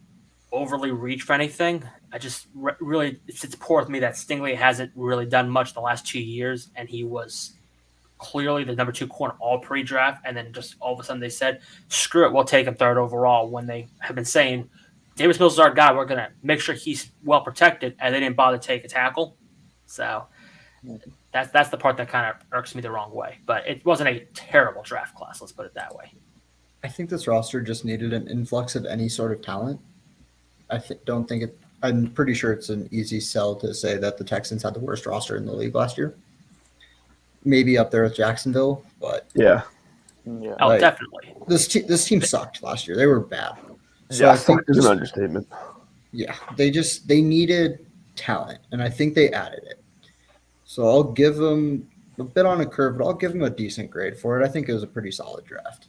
overly reach for anything. I just really, it's poor with me that Stingley hasn't really done much the last 2 years, and he was clearly the number 2 corner all pre-draft, and then just all of a sudden they said, screw it, we'll take him 3rd overall, when they have been saying, Davis Mills is our guy, we're going to make sure he's well protected, and they didn't bother to take a tackle. So that's the part that kind of irks me the wrong way. But it wasn't a terrible draft class, let's put it that way. I think this roster just needed an influx of any sort of talent. I'm pretty sure it's an easy sell to say that the Texans had the worst roster in the league last year. Maybe up there with Jacksonville, but Yeah. Oh, definitely. This team sucked last year. They were bad. So Yeah, I think it's an understatement. Yeah, they needed talent, and I think they added it. So I'll give them a bit on a curve, but I'll give them a decent grade for it. I think it was a pretty solid draft.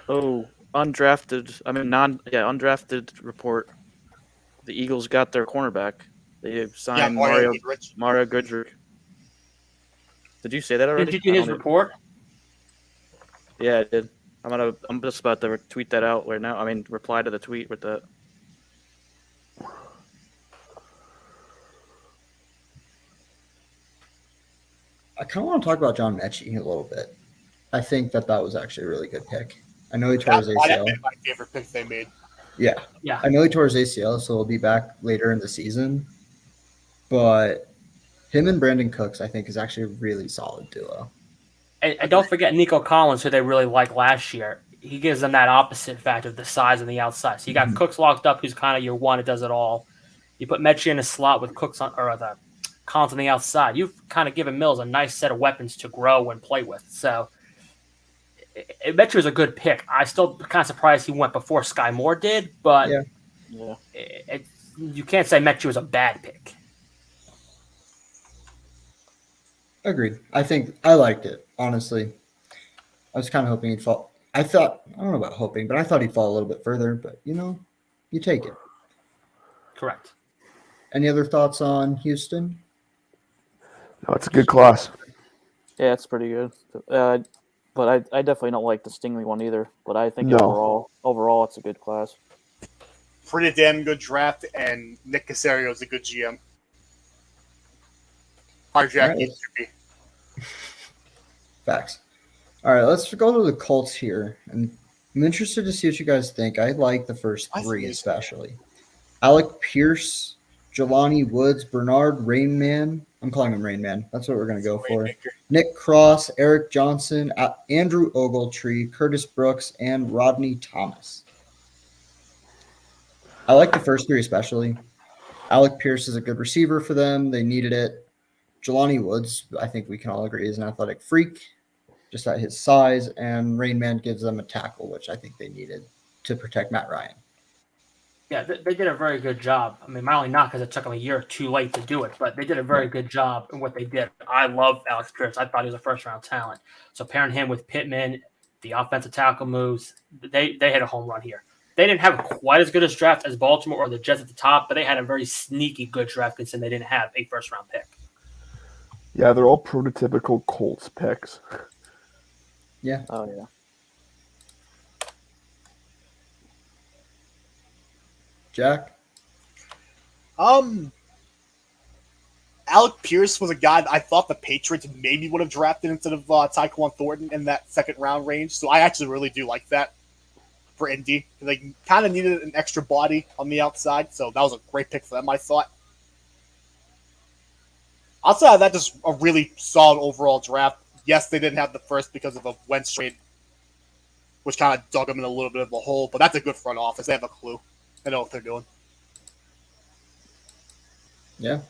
Oh, undrafted undrafted report. The Eagles got their cornerback. They signed Mario Goodrick. Did you say that already? Did you get his report? Yeah, I did. I'm just about to tweet that out right now. I mean, reply to the tweet with that. I kind of want to talk about John Mechie a little bit. I think that was actually a really good pick. I know he tore his ACL. That's my favorite pick they made. Yeah. Yeah. I know he tore his ACL, so he'll be back later in the season. But him and Brandon Cooks, I think, is actually a really solid duo. And don't forget Nico Collins, who they really liked last year. He gives them that opposite factor of the size and the outside. So you got Cooks locked up, who's kind of your one that does it all. You put Mechie in a slot with Cooks the Collins on the outside. You've kind of given Mills a nice set of weapons to grow and play with. So Mechie was a good pick. I still kind of surprised he went before Sky Moore did, but you can't say Mechie was a bad pick. Agreed. I think I liked it, honestly. I was kind of hoping he'd fall. I don't know about hoping, but I thought he'd fall a little bit further, but you take it. Correct. Any other thoughts on Houston? No, it's a good class. Yeah, it's pretty good. But I definitely don't like the Stingley one either. But I think No. overall, it's a good class. Pretty damn good draft, and Nick Casario is a good GM. Hard Jack All right, needs to be. Facts. All right, let's go to the Colts here. And I'm interested to see what you guys think. I like the first I three think- especially. Alec Pierce, Jelani Woods, Bernard Rainman. I'm calling him Rainman. That's what we're going to go for. Rainmaker. Nick Cross, Eric Johnson, Andrew Ogletree, Curtis Brooks, and Rodney Thomas. I like the first three especially. Alec Pierce is a good receiver for them. They needed it. Jelani Woods, I think we can all agree, is an athletic freak, just at his size. And Rainman gives them a tackle, which I think they needed to protect Matt Ryan. Yeah, they did a very good job. I mean, my only knock is it took them a year too late to do it, but they did a very good job in what they did. I love Alex Pierce. I thought he was a first-round talent. So pairing him with Pittman, the offensive tackle moves, they hit a home run here. They didn't have quite as good a draft as Baltimore or the Jets at the top, but they had a very sneaky good draft considering they didn't have a first-round pick. Yeah, they're all prototypical Colts picks. Yeah. Oh yeah. Jack? Alec Pierce was a guy that I thought the Patriots maybe would have drafted instead of Tyquan Thornton in that second round range. So I actually really do like that for Indy. They kind of needed an extra body on the outside, so that was a great pick for them, I thought. Outside of that, just a really solid overall draft. Yes, they didn't have the first because of a Wentz trade, which kind of dug them in a little bit of a hole, but that's a good front office. They have a clue. They know what they're doing. Yeah.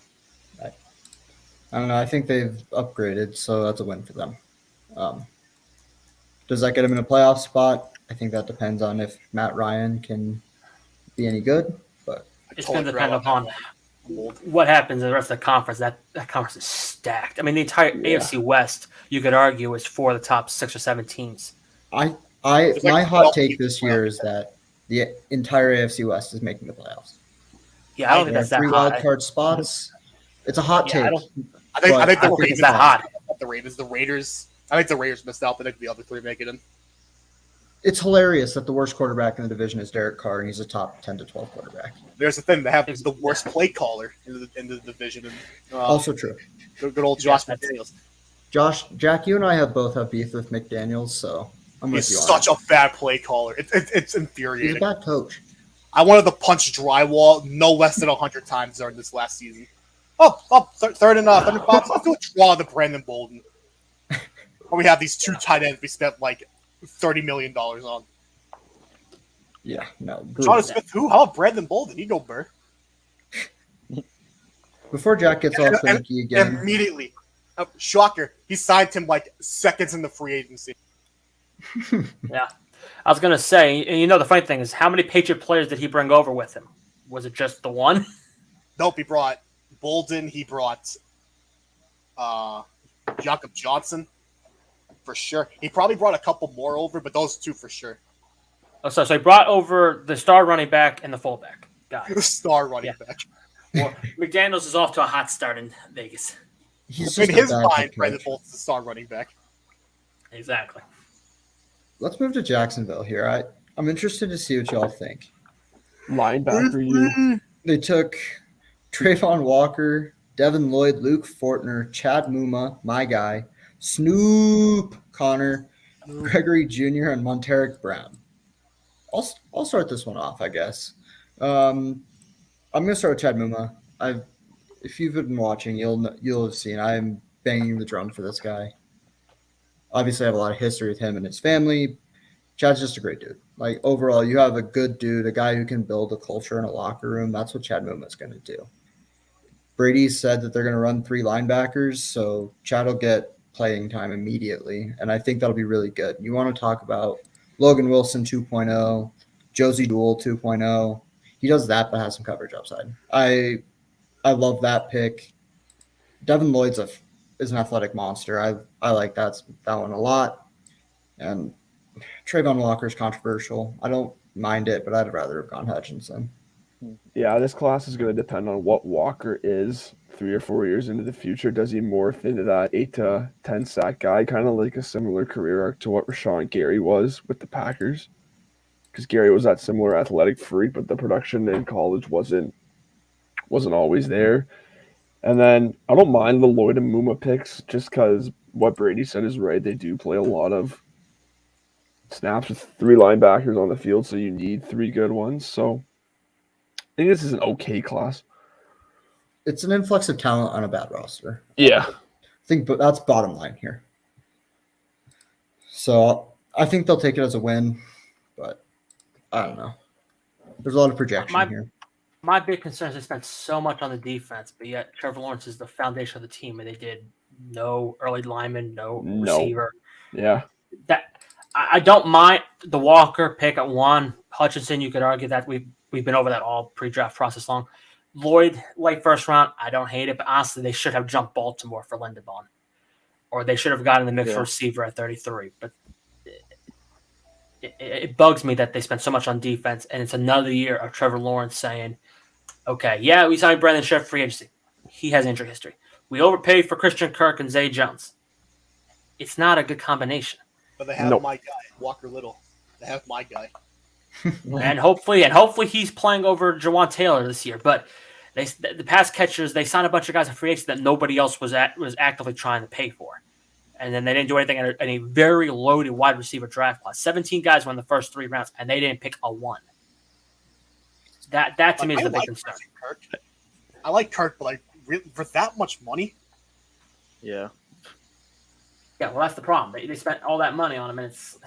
I don't know. I think they've upgraded, so that's a win for them. Does that get them in a playoff spot? I think that depends on if Matt Ryan can be any good. But It's Totally going to forgot depend about upon that. what happens in the rest of the conference. That conference is stacked. I mean, the entire AFC West, you could argue, is for the top 6 or 7 teams. my like hot 12 take teams this in the year playoffs. is that the entire AFC West is making the playoffs. Yeah, I don't They think have that's that 3 hot. wild card spots. It's a hot Yeah, I take. don't- I think But the I don't think Ravens it's that hot. The Raiders. I think the Raiders missed out. I think the other three make it in. It's hilarious that the worst quarterback in the division is Derek Carr, and he's a top 10 to 12 quarterback. There's the thing. They have the worst play caller in the division. And, Also true. good old Josh Yeah, McDaniels. Jack, you and I both have beef with McDaniels, so I'm with He's you on such it. a bad play caller. It's He's a infuriating. bad coach. I wanted to punch drywall no less than 100 times during this last season. Third and 5. Let's go draw the Brandon Bolden. Or we have these two tight ends we spent like $30 million on. Yeah, no. John Smith, who? How about Brandon Bolden? He go Burr. Before Jack gets all finicky again, Immediately. Shocker. He signed him like seconds in the free agency. Yeah. I was going to say, and the funny thing is, how many Patriot players did he bring over with him? Was it just the one? Nope, he brought Bolden. He brought Jakob Johnson for sure. He probably brought a couple more over, but those two for sure. Oh, so he brought over the star running back and the fullback. Got it. Star running back. Well, McDaniels is off to a hot start in Vegas. he's In just a his bad mind, head Brandon coach. Bolden's the star running back. Exactly. Let's move to Jacksonville here. I'm interested to see what y'all think. Linebacker, you. They took Trayvon Walker, Devin Lloyd, Luke Fortner, Chad Muma, my guy, Snoop Connor, Gregory Jr., and Monteric Brown. I'll start this one off, I guess. I'm going to start with Chad Muma. If you've been watching, you'll have seen I'm banging the drum for this guy. Obviously, I have a lot of history with him and his family. Chad's just a great dude. Like, overall, you have a good dude, a guy who can build a culture in a locker room. That's what Chad Muma is going to do. Brady said that they're going to run 3 linebackers, so Chad will get playing time immediately, and I think that'll be really good. You want to talk about Logan Wilson 2.0, Josie Duell 2.0. He does that, but has some coverage upside. I love that pick. Devin Lloyd's is an athletic monster. I like that one a lot. And Trayvon Walker's controversial. I don't mind it, but I'd rather have gone Hutchinson. Yeah, this class is going to depend on what Walker is 3 or 4 years into the future. Does he morph into that 8 to 10 sack guy, kind of like a similar career arc to what Rashawn Gary was with the Packers? Because Gary was that similar athletic freak, but the production in college wasn't always there. And then I don't mind the Lloyd and Muma picks just because what Brady said is right. They do play a lot of snaps with 3 linebackers on the field, so you need 3 good ones. So I think this is an okay class. It's an influx of talent on a bad roster. Yeah. I think, but that's bottom line here. So I think they'll take it as a win, but I don't know. There's a lot of projection here. My big concern is they spent so much on the defense, but yet Trevor Lawrence is the foundation of the team, and they did no early lineman, no receiver. Yeah. That I don't mind the Walker pick at 1. Hutchinson, you could argue that we've been over that all pre-draft process long. Lloyd, late first round, I don't hate it, but honestly, they should have jumped Baltimore for Linderbaum, or they should have gotten the mix for receiver at 33. But it bugs me that they spent so much on defense, and it's another year of Trevor Lawrence saying, okay, yeah, we signed Brandon Scherff free agency. He has injury history. We overpaid for Christian Kirk and Zay Jones. It's not a good combination. But they have my guy, Walker Little. They have my guy. and hopefully he's playing over Jawan Taylor this year. But the pass catchers, they signed a bunch of guys in free agency that nobody else was actively trying to pay for. And then they didn't do anything in a very loaded wide receiver draft class. 17 guys won the first 3 rounds, and they didn't pick a 1. That to me is the big concern. I like Kirk, but like for that much money. Yeah. Yeah, well, that's the problem. They spent all that money on him, and it's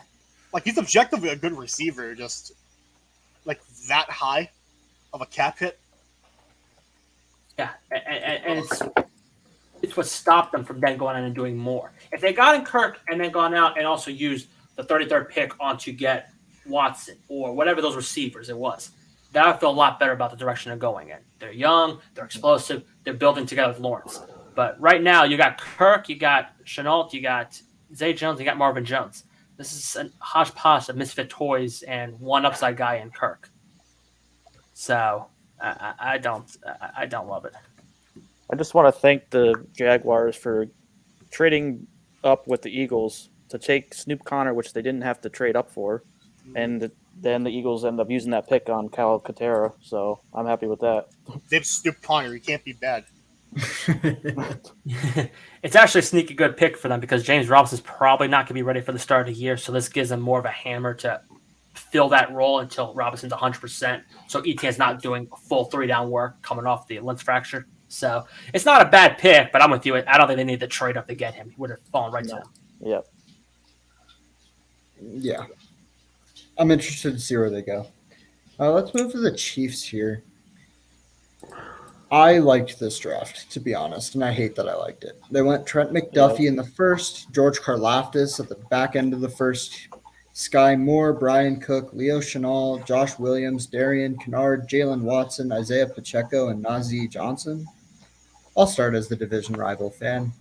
like he's objectively a good receiver, just like that high of a cap hit. Yeah, and it's what stopped them from then going on and doing more. If they got in Kirk and then gone out and also used the 33rd pick on to get Watson or whatever those receivers it was, that I feel a lot better about the direction they're going in. They're young, they're explosive, they're building together with Lawrence. But right now, you got Kirk, you got Chenault, you got Zay Jones, you got Marvin Jones. This is a hodgepodge of misfit toys and one upside guy in Kirk. So I don't love it. I just want to thank the Jaguars for trading up with the Eagles to take Snoop Connor, which they didn't have to trade up for, and then the Eagles end up using that pick on Cal Katera. So I'm happy with that. They've Snoop Connor. He can't be bad. It's actually a sneaky good pick for them because James Robinson's probably not going to be ready for the start of the year. So this gives them more of a hammer to fill that role until Robinson's 100%. So Etienne's not doing full 3-down work coming off the lens fracture. So it's not a bad pick, but I'm with you. I don't think they need to trade up to get him. He would have fallen right to them. Yep. Yeah. I'm interested to see where they go. Let's move to the Chiefs here. I liked this draft, to be honest, and I hate that I liked it. They went Trent McDuffie in the first, George Karlaftis at the back end of the first, Sky Moore, Brian Cook, Leo Chenal, Josh Williams, Darian Kennard, Jalen Watson, Isaiah Pacheco, and Najee Johnson. I'll start as the division rival fan.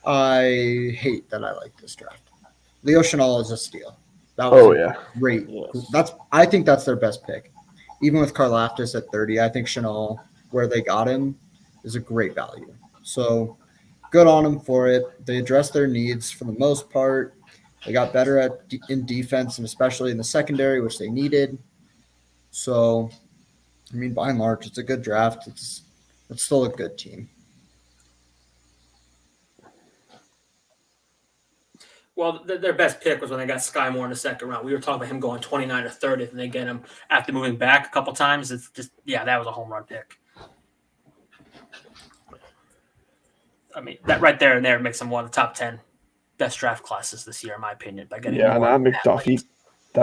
I hate that I like this draft. Leo Chenal is a steal. That was great. Yes. I think that's their best pick. Even with Karlaftis at 30, I think Chenal, where they got him, is a great value. So good on them for it. They addressed their needs for the most part. They got better in defense and especially in the secondary, which they needed. So, I mean, by and large, it's a good draft. It's still a good team. Well, their best pick was when they got Sky Moore in the second round. We were talking about him going 29 or 30th, and they get him after moving back a couple times. It's just, that was a home run pick. I mean, that right there and there makes him one of the top 10 best draft classes this year, in my opinion. By getting and that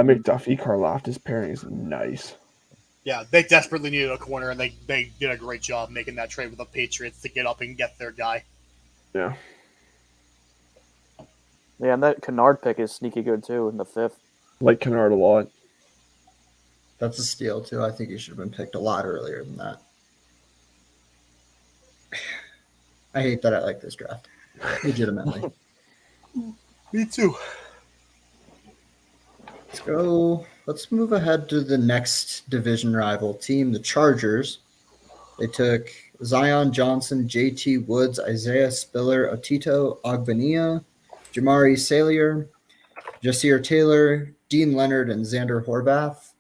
McDuffie Karlaftis pairing is nice. Yeah, they desperately needed a corner, and they did a great job making that trade with the Patriots to get up and get their guy. Yeah. Yeah, and that Kennard pick is sneaky good, too, in the 5th. Like Kennard a lot. That's a steal, too. I think he should have been picked a lot earlier than that. I hate that I like this draft. Legitimately. Me too. Let's move ahead to the next division rival team, the Chargers. They took Zion Johnson, JT Woods, Isaiah Spiller, Otito Ogbania, Jamari Salier, Jasir Taylor, Dean Leonard, and Xander Horvath.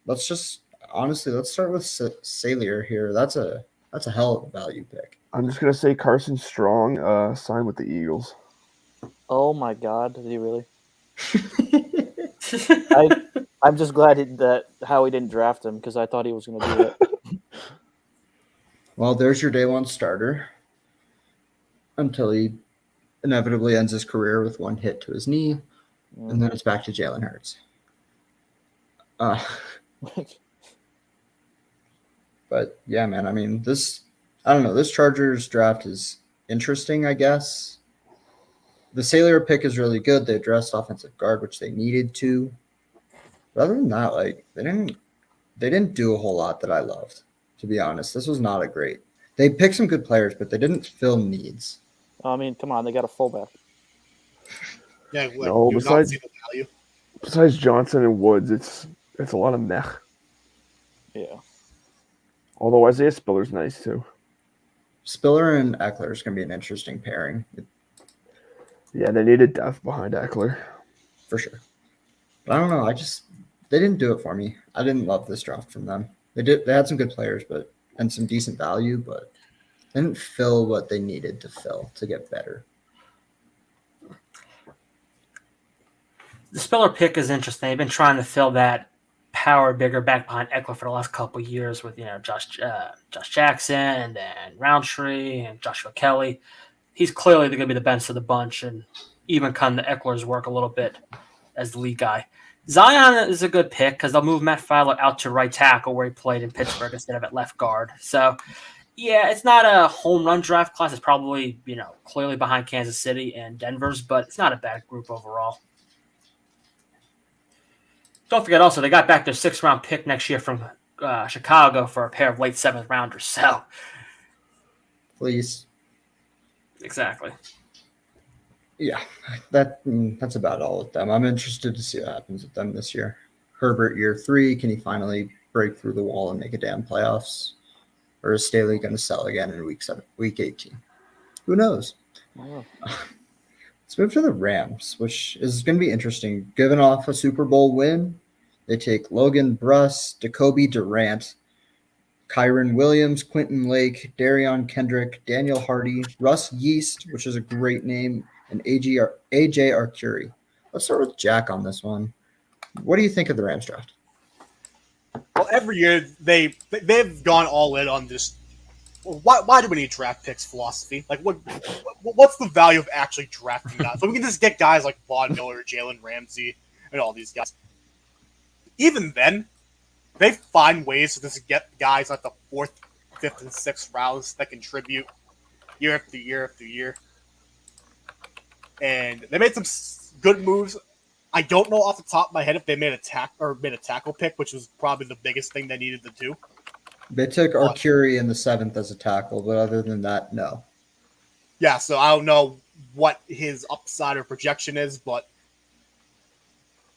Let's start with Salier here. That's a hell of a value pick. I'm just gonna say Carson Strong signed with the Eagles. Oh my God, did he really? I'm just glad that Howie didn't draft him because I thought he was going to do it. Well, there's your day one starter until he inevitably ends his career with one hit to his knee, and then it's back to Jalen Hurts. But yeah, man, I mean, this Chargers draft is interesting, I guess. The Salier pick is really good. They addressed offensive guard, which they needed to. But other than that, like they didn't do a whole lot that I loved, to be honest. This was not a great. They picked some good players, but they didn't fill needs. I mean, come on, they got a fullback. Yeah, like, No, do not see the value. Besides Johnson and Woods, it's a lot of meh. Yeah. Although Isaiah Spiller's nice too. Spiller and Eckler is going to be an interesting pairing. Yeah, they needed depth behind Eckler. For sure. But I don't know. They didn't do it for me. I didn't love this draft from them. They had some good players, and some decent value, but they didn't fill what they needed to fill to get better. The Spiller pick is interesting. They've been trying to fill that power bigger back behind Eckler for the last couple of years with Josh Jackson and then Roundtree and Joshua Kelly. He's clearly going to be the best of the bunch and even kind of Eckler's work a little bit as the lead guy. Zion is a good pick because they'll move Matt Filer out to right tackle where he played in Pittsburgh instead of at left guard. So, yeah, it's not a home run draft class. It's probably, clearly behind Kansas City and Denver's, but it's not a bad group overall. Don't forget also, they got back their 6th-round pick next year from Chicago for a pair of late 7th rounders. So, please. Exactly. Yeah, that's about all with them. I'm interested to see what happens with them this year. Herbert year 3, can he finally break through the wall and make a damn playoffs? Or is Staley going to sell again in week 18? Who knows? Oh. Let's move to the Rams, which is going to be interesting. Given off a Super Bowl win, they take Logan Bruss, Jacoby Durant, Kyron Williams, Quentin Lake, Darion Kendrick, Daniel Hardy, Russ Yeast, which is a great name, and AJ Arcuri. Let's start with Jack on this one. What do you think of the Rams draft? Well, every year they've gone all in on this. Why do we need draft picks philosophy? Like, what's the value of actually drafting guys? So we can just get guys like Von Miller, Jalen Ramsey, and all these guys. Even then, they find ways to just get guys at the 4th, 5th, and 6th rounds that contribute year after year after year. And they made some good moves. I don't know off the top of my head if they made a tackle pick, which was probably the biggest thing they needed to do. They took Arcuri in the 7th as a tackle, but other than that, no. Yeah, so I don't know what his upside or projection is, but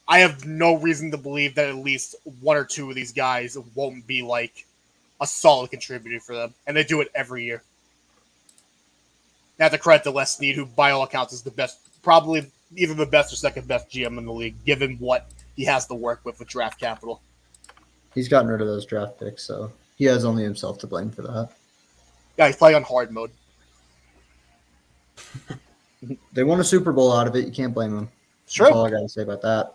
I have no reason to believe that at least 1 or 2 of these guys won't be like a solid contributor for them, and they do it every year. I have to credit to Les Snead, who by all accounts is the best, probably either the best or second best GM in the league, given what he has to work with draft capital. He's gotten rid of those draft picks, so he has only himself to blame for that. Yeah, he's playing on hard mode. They won a Super Bowl out of it. You can't blame him. Sure. That's all I got to say about that.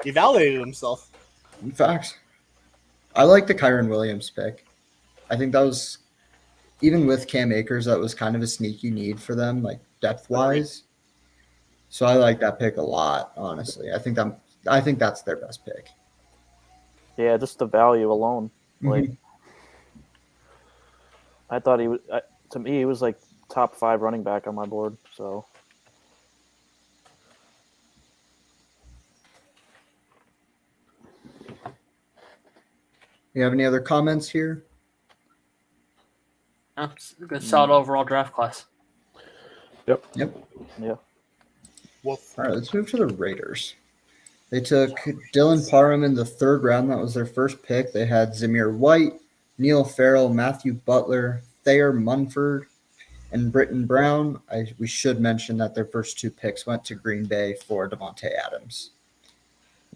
He validated himself. In fact, I like the Kyron Williams pick. I think that was, even with Cam Akers, that was kind of a sneaky need for them, like depth-wise. So I like that pick a lot, honestly. I think that's their best pick. Yeah, just the value alone. Like, Mm-hmm. I thought he was. To me, he was like top 5 running back on my board. So. You have any other comments here? No, it's a good, solid overall draft class. Yep. Yeah. Wolf. All right, let's move to the Raiders. They took Dylan Parham in the third round. That was their first pick. They had Zamir White, Neil Farrell, Matthew Butler, Thayer Munford, and Britton Brown. We should mention that their first 2 picks went to Green Bay for Devontae Adams.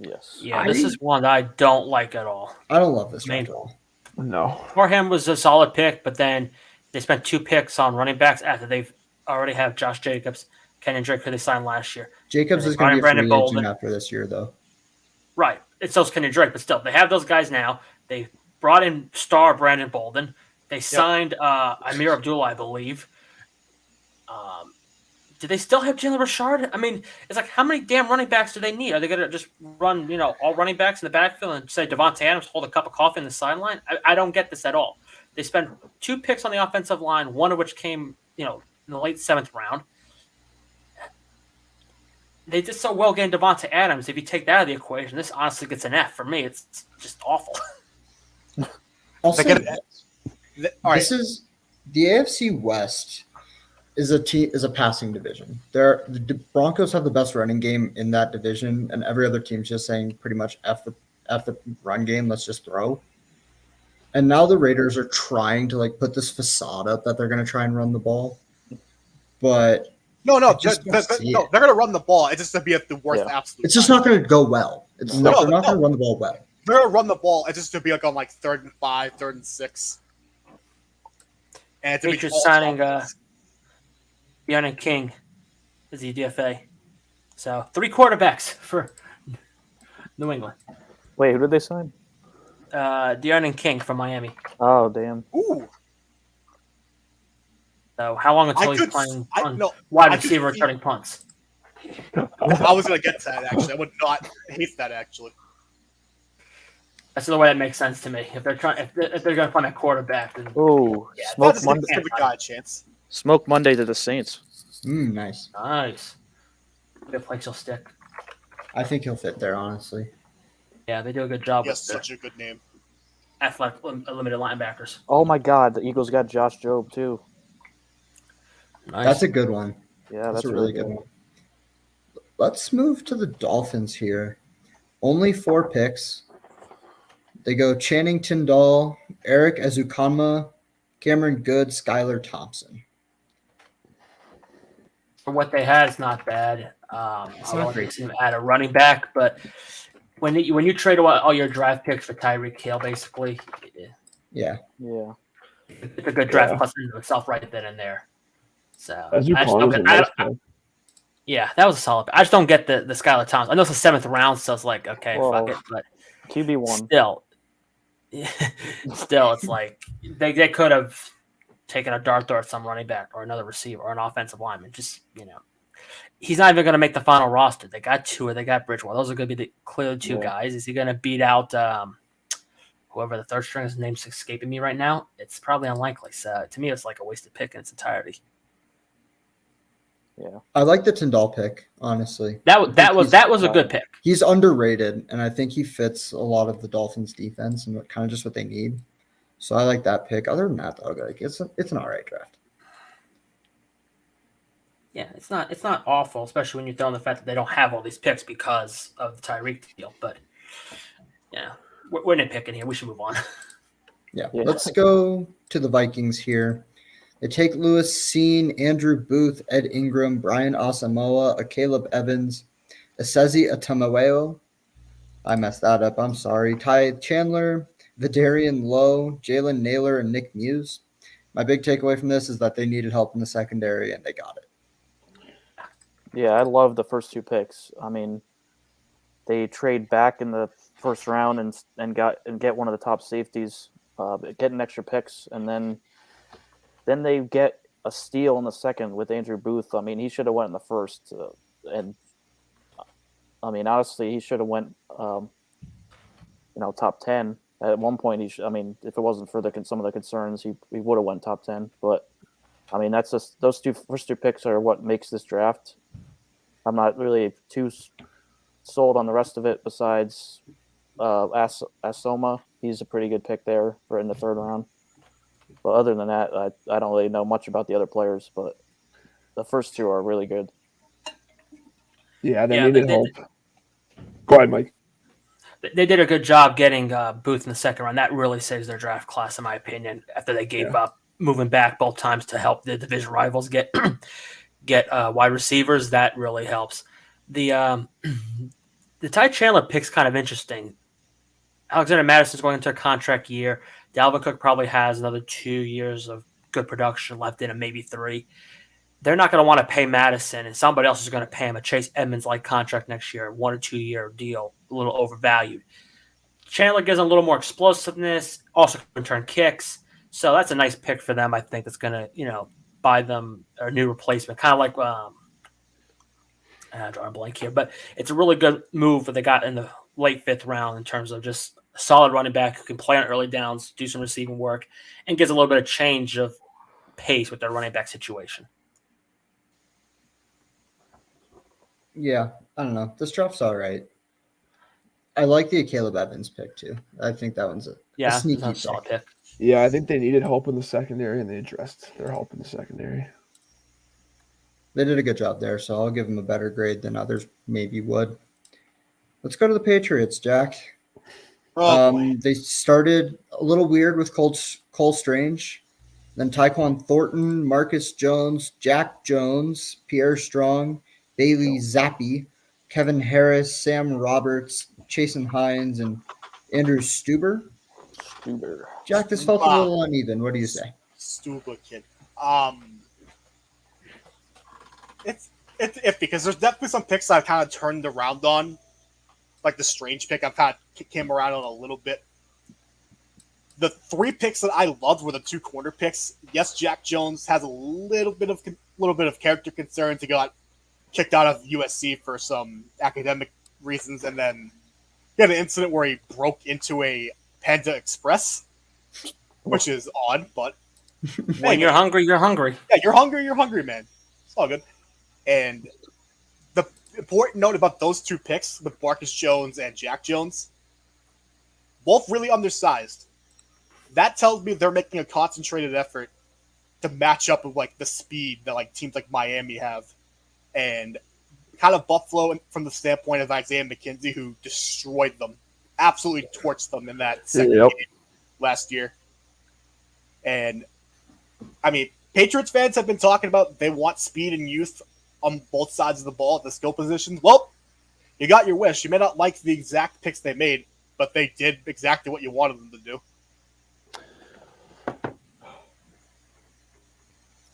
Yes. Yeah, this is one that I don't like at all. I don't love this Main- draft at all. No. Parham was a solid pick, but then they spent 2 picks on running backs after they've already have Josh Jacobs, Kenyon Drake, who they signed last year. Jacobs And is going to be a Brandon free agent Bolden. after this year, though. Right. It's those Kenyon Drake, but still, they have those guys now. They brought in star Brandon Bolden. They signed Amir Abdullah, I believe. Do they still have Jalen Richard? I mean, it's like, how many damn running backs do they need? Are they going to just run, all running backs in the backfield and say Devontae Adams hold a cup of coffee in the sideline? I don't get this at all. They spent 2 picks on the offensive line, one of which came, in the late 7th round. They did so well getting Devontae Adams. If you take that out of the equation, this honestly gets an F for me. It's just awful. Also, All right. this is the AFC West is a passing division. The Broncos have the best running game in that division, and every other team's just saying pretty much F the run game. Let's just throw. And now the Raiders are trying to put this facade up that they're going to try and run the ball, but No, I just don't see no, it. they're going to run the ball. It's just going to be at the worst absolute. It's just time. not going to go well. They're not going to run the ball well. They're going to run the ball. It's just going to be on 3rd and 5, 3rd and 6. And it's Patriots signing De'Aaron King as the DFA. So 3 quarterbacks for New England. Wait, who did they sign? De'Aaron King from Miami. Oh, damn. Ooh. So how long until he's playing wide receiver returning punts? I was going to get to that, actually. I would not hate that, actually. That's the way that makes sense to me. If they're going to find a quarterback, then Oh, Yeah, Smoke Just Monday. give the guy a chance. Smoke Monday to the Saints. Nice. nice. Good place he'll stick. I think he'll fit there, honestly. Yeah, they do a good job Yes, with their such a good name. athletic limited linebackers. Oh my God, the Eagles got Josh Jobe too. Nice. That's a good one. Yeah, That's a really good one. Let's move to the Dolphins here. Only 4 picks. They go Channing Tindall, Eric Ezukanma, Cameron Good, Skylar Thompson. For what they had, it's not bad. It's I not want great. to add a running back, but when you trade away all your draft picks for Tyreek Hill, basically, Yeah. Yeah. it's a good draft plus into itself right then and there. So As you I just call don't it, get- yeah, that was a solid. I just don't get the Skylar Thompson. I know it's the 7th round, so it's like, okay, Whoa. fuck it, but QB1. still, it's like they could have taken a dart throw at some running back or another receiver or an offensive lineman. Just he's not even going to make the final roster. They got Tua, they got Bridgewater. Those are going to be the clearly 2 guys. Is he going to beat out whoever the third string is? Name's escaping me right now. It's probably unlikely. So to me, it's like a wasted pick in its entirety. Yeah. I like the Tyndall pick, honestly. That was a good pick. He's underrated, and I think he fits a lot of the Dolphins' defense and kind of just what they need. So I like that pick. Other than that, though, it's an all right draft. Yeah, it's not awful, especially when you throw in the fact that they don't have all these picks because of the Tyreek deal. But yeah, we're nitpicking here. We should move on. Yeah. Yeah. Let's go to the Vikings here. They take Lewis Seen, Andrew Booth, Ed Ingram, Brian Asamoah, Caleb Evans, Asezi Atamaweo. I messed that up. I'm sorry. Ty Chandler, Vidarian Lowe, Jalen Naylor, and Nick Muse. My big takeaway from this is that they needed help in the secondary, and they got it. Yeah, I love the first 2 picks. I mean, they trade back in the first round and get one of the top safeties, getting extra picks, and then they get a steal in the second with Andrew Booth. I mean, he should have went in the first, and I mean, honestly, he should have went, top 10 at one point. If it wasn't for some of the concerns, he would have went top 10. But I mean, that's just those first two picks are what makes this draft. I'm not really too sold on the rest of it. Besides Asoma, he's a pretty good pick there for in the 3rd round. But other than that, I don't really know much about the other players, but the first 2 are really good. Yeah, they needed help. Go ahead, Mike. They did a good job getting Booth in the second round. That really saves their draft class, in my opinion. After they gave up moving back both times to help the division rivals get wide receivers, that really helps. The Ty Chandler pick's kind of interesting. Alexander Madison's going into a contract year. Dalvin Cook probably has another 2 years of good production left in him, maybe 3. They're not going to want to pay Madison, and somebody else is going to pay him a Chase Edmonds-like contract next year, 1 or 2 year deal, a little overvalued. Chandler gives them a little more explosiveness, also can return kicks. So that's a nice pick for them, I think, that's going to, buy them a new replacement. Kind of like I'm drawing a blank here, but it's a really good move that they got in the late 5th round in terms of just a solid running back who can play on early downs, do some receiving work, and gives a little bit of change of pace with their running back situation. Yeah, I don't know. This draft's all right. I like the Caleb Evans pick too. I think that one's a sneaky that's a solid pick. Yeah, I think they needed help in the secondary, and they addressed their help in the secondary. They did a good job there, so I'll give them a better grade than others maybe would. Let's go to the Patriots, Jack. They started a little weird with Cole Strange, then Tyquan Thornton, Marcus Jones, Jack Jones, Pierre Strong, Bailey Zappi, Kevin Harris, Sam Roberts, Chasen Hines, and Andrew Stuber. Jack, this felt a little uneven. What do you say? Stuber kid. It's iffy because there's definitely some picks I've kind of turned around on. Like the Strange pick, I've kind of came around on a little bit. The 3 picks that I loved were the 2 corner picks. Yes, Jack Jones has a little bit of character concerns. He got kicked out of USC for some academic reasons, and then he had an incident where he broke into a Panda Express, which is odd, but when you're hungry, you're hungry. Yeah, you're hungry, man. It's all good. And the important note about those 2 picks with Marcus Jones and Jack Jones, both really undersized. That tells me they're making a concentrated effort to match up with like the speed that like teams like Miami have, and kind of Buffalo from the standpoint of Isaiah McKenzie, who destroyed them, absolutely torched them in that second game last year. And I mean, Patriots fans have been talking about they want speed and youth on both sides of the ball at the skill positions. Well, you got your wish. You may not like the exact picks they made, but they did exactly what you wanted them to do.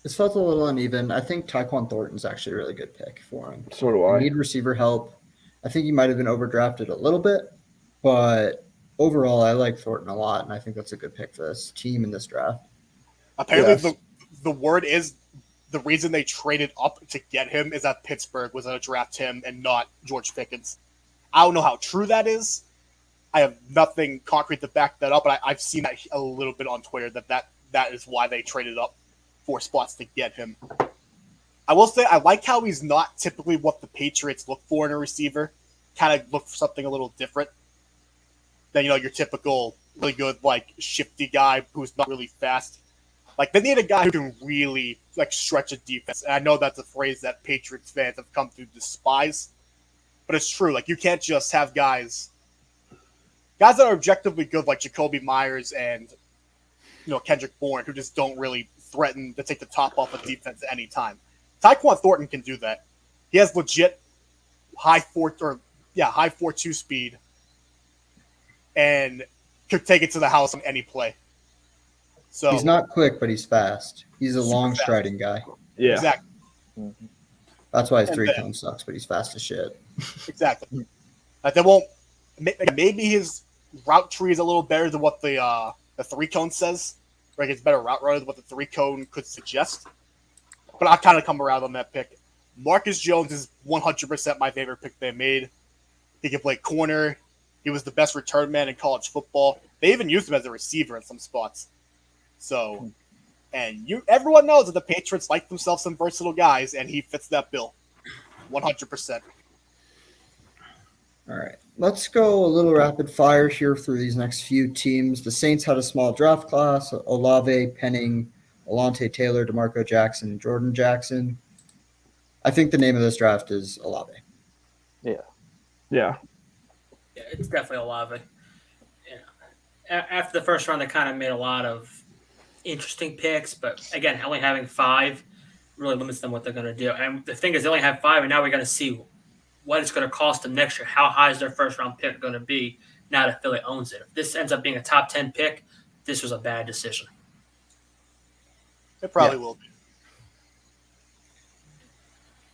This felt a little uneven. I think Tyquan Thornton's actually a really good pick for him. So do I. They need receiver help. I think he might have been overdrafted a little bit, but overall, I like Thornton a lot, and I think that's a good pick for this team in this draft. Apparently, the word is the reason they traded up to get him is that Pittsburgh was going to draft him and not George Pickens. I don't know how true that is. I have nothing concrete to back that up, but I've seen that a little bit on Twitter that is why they traded up 4 spots to get him. I will say I like how he's not typically what the Patriots look for in a receiver. Kind of look for something a little different than your typical really good like shifty guy who's not really fast. Like they need a guy who can really like stretch a defense. And I know that's a phrase that Patriots fans have come to despise, but it's true. Like you can't just have guys that are objectively good like Jacoby Myers and Kendrick Bourne who just don't really threaten to take the top off of defense at any time. Tyquan Thornton can do that. He has legit high 4.2 speed and could take it to the house on any play. So he's not quick, but he's fast. He's a long striding guy. Yeah, exactly. That's why his 3-cone sucks, but he's fast as shit. Exactly. They won't. Maybe his route tree is a little better than what the 3-cone says. Like it's better route runner than what the 3-cone could suggest. But I've kind of come around on that pick. Marcus Jones is 100% my favorite pick they made. He can play corner. He was the best return man in college football. They even used him as a receiver in some spots. So, and everyone knows that the Patriots like themselves some versatile guys, and he fits that bill 100%. All right. Let's go a little rapid fire here through these next few teams. The Saints had a small draft class: Olave, Penning, Alontae Taylor, DeMarco Jackson, and Jordan Jackson. I think the name of this draft is Olave. Yeah. Yeah, it's definitely Olave. You know, after the first round, they kind of made a lot of interesting picks, but again, only having 5 really limits them what they're going to do. And the thing is, they only have 5, and now we're going to see what it's going to cost them next year. How high is their first round pick going to be now that Philly owns it? If this ends up being a top 10 pick, this was a bad decision. It probably will be.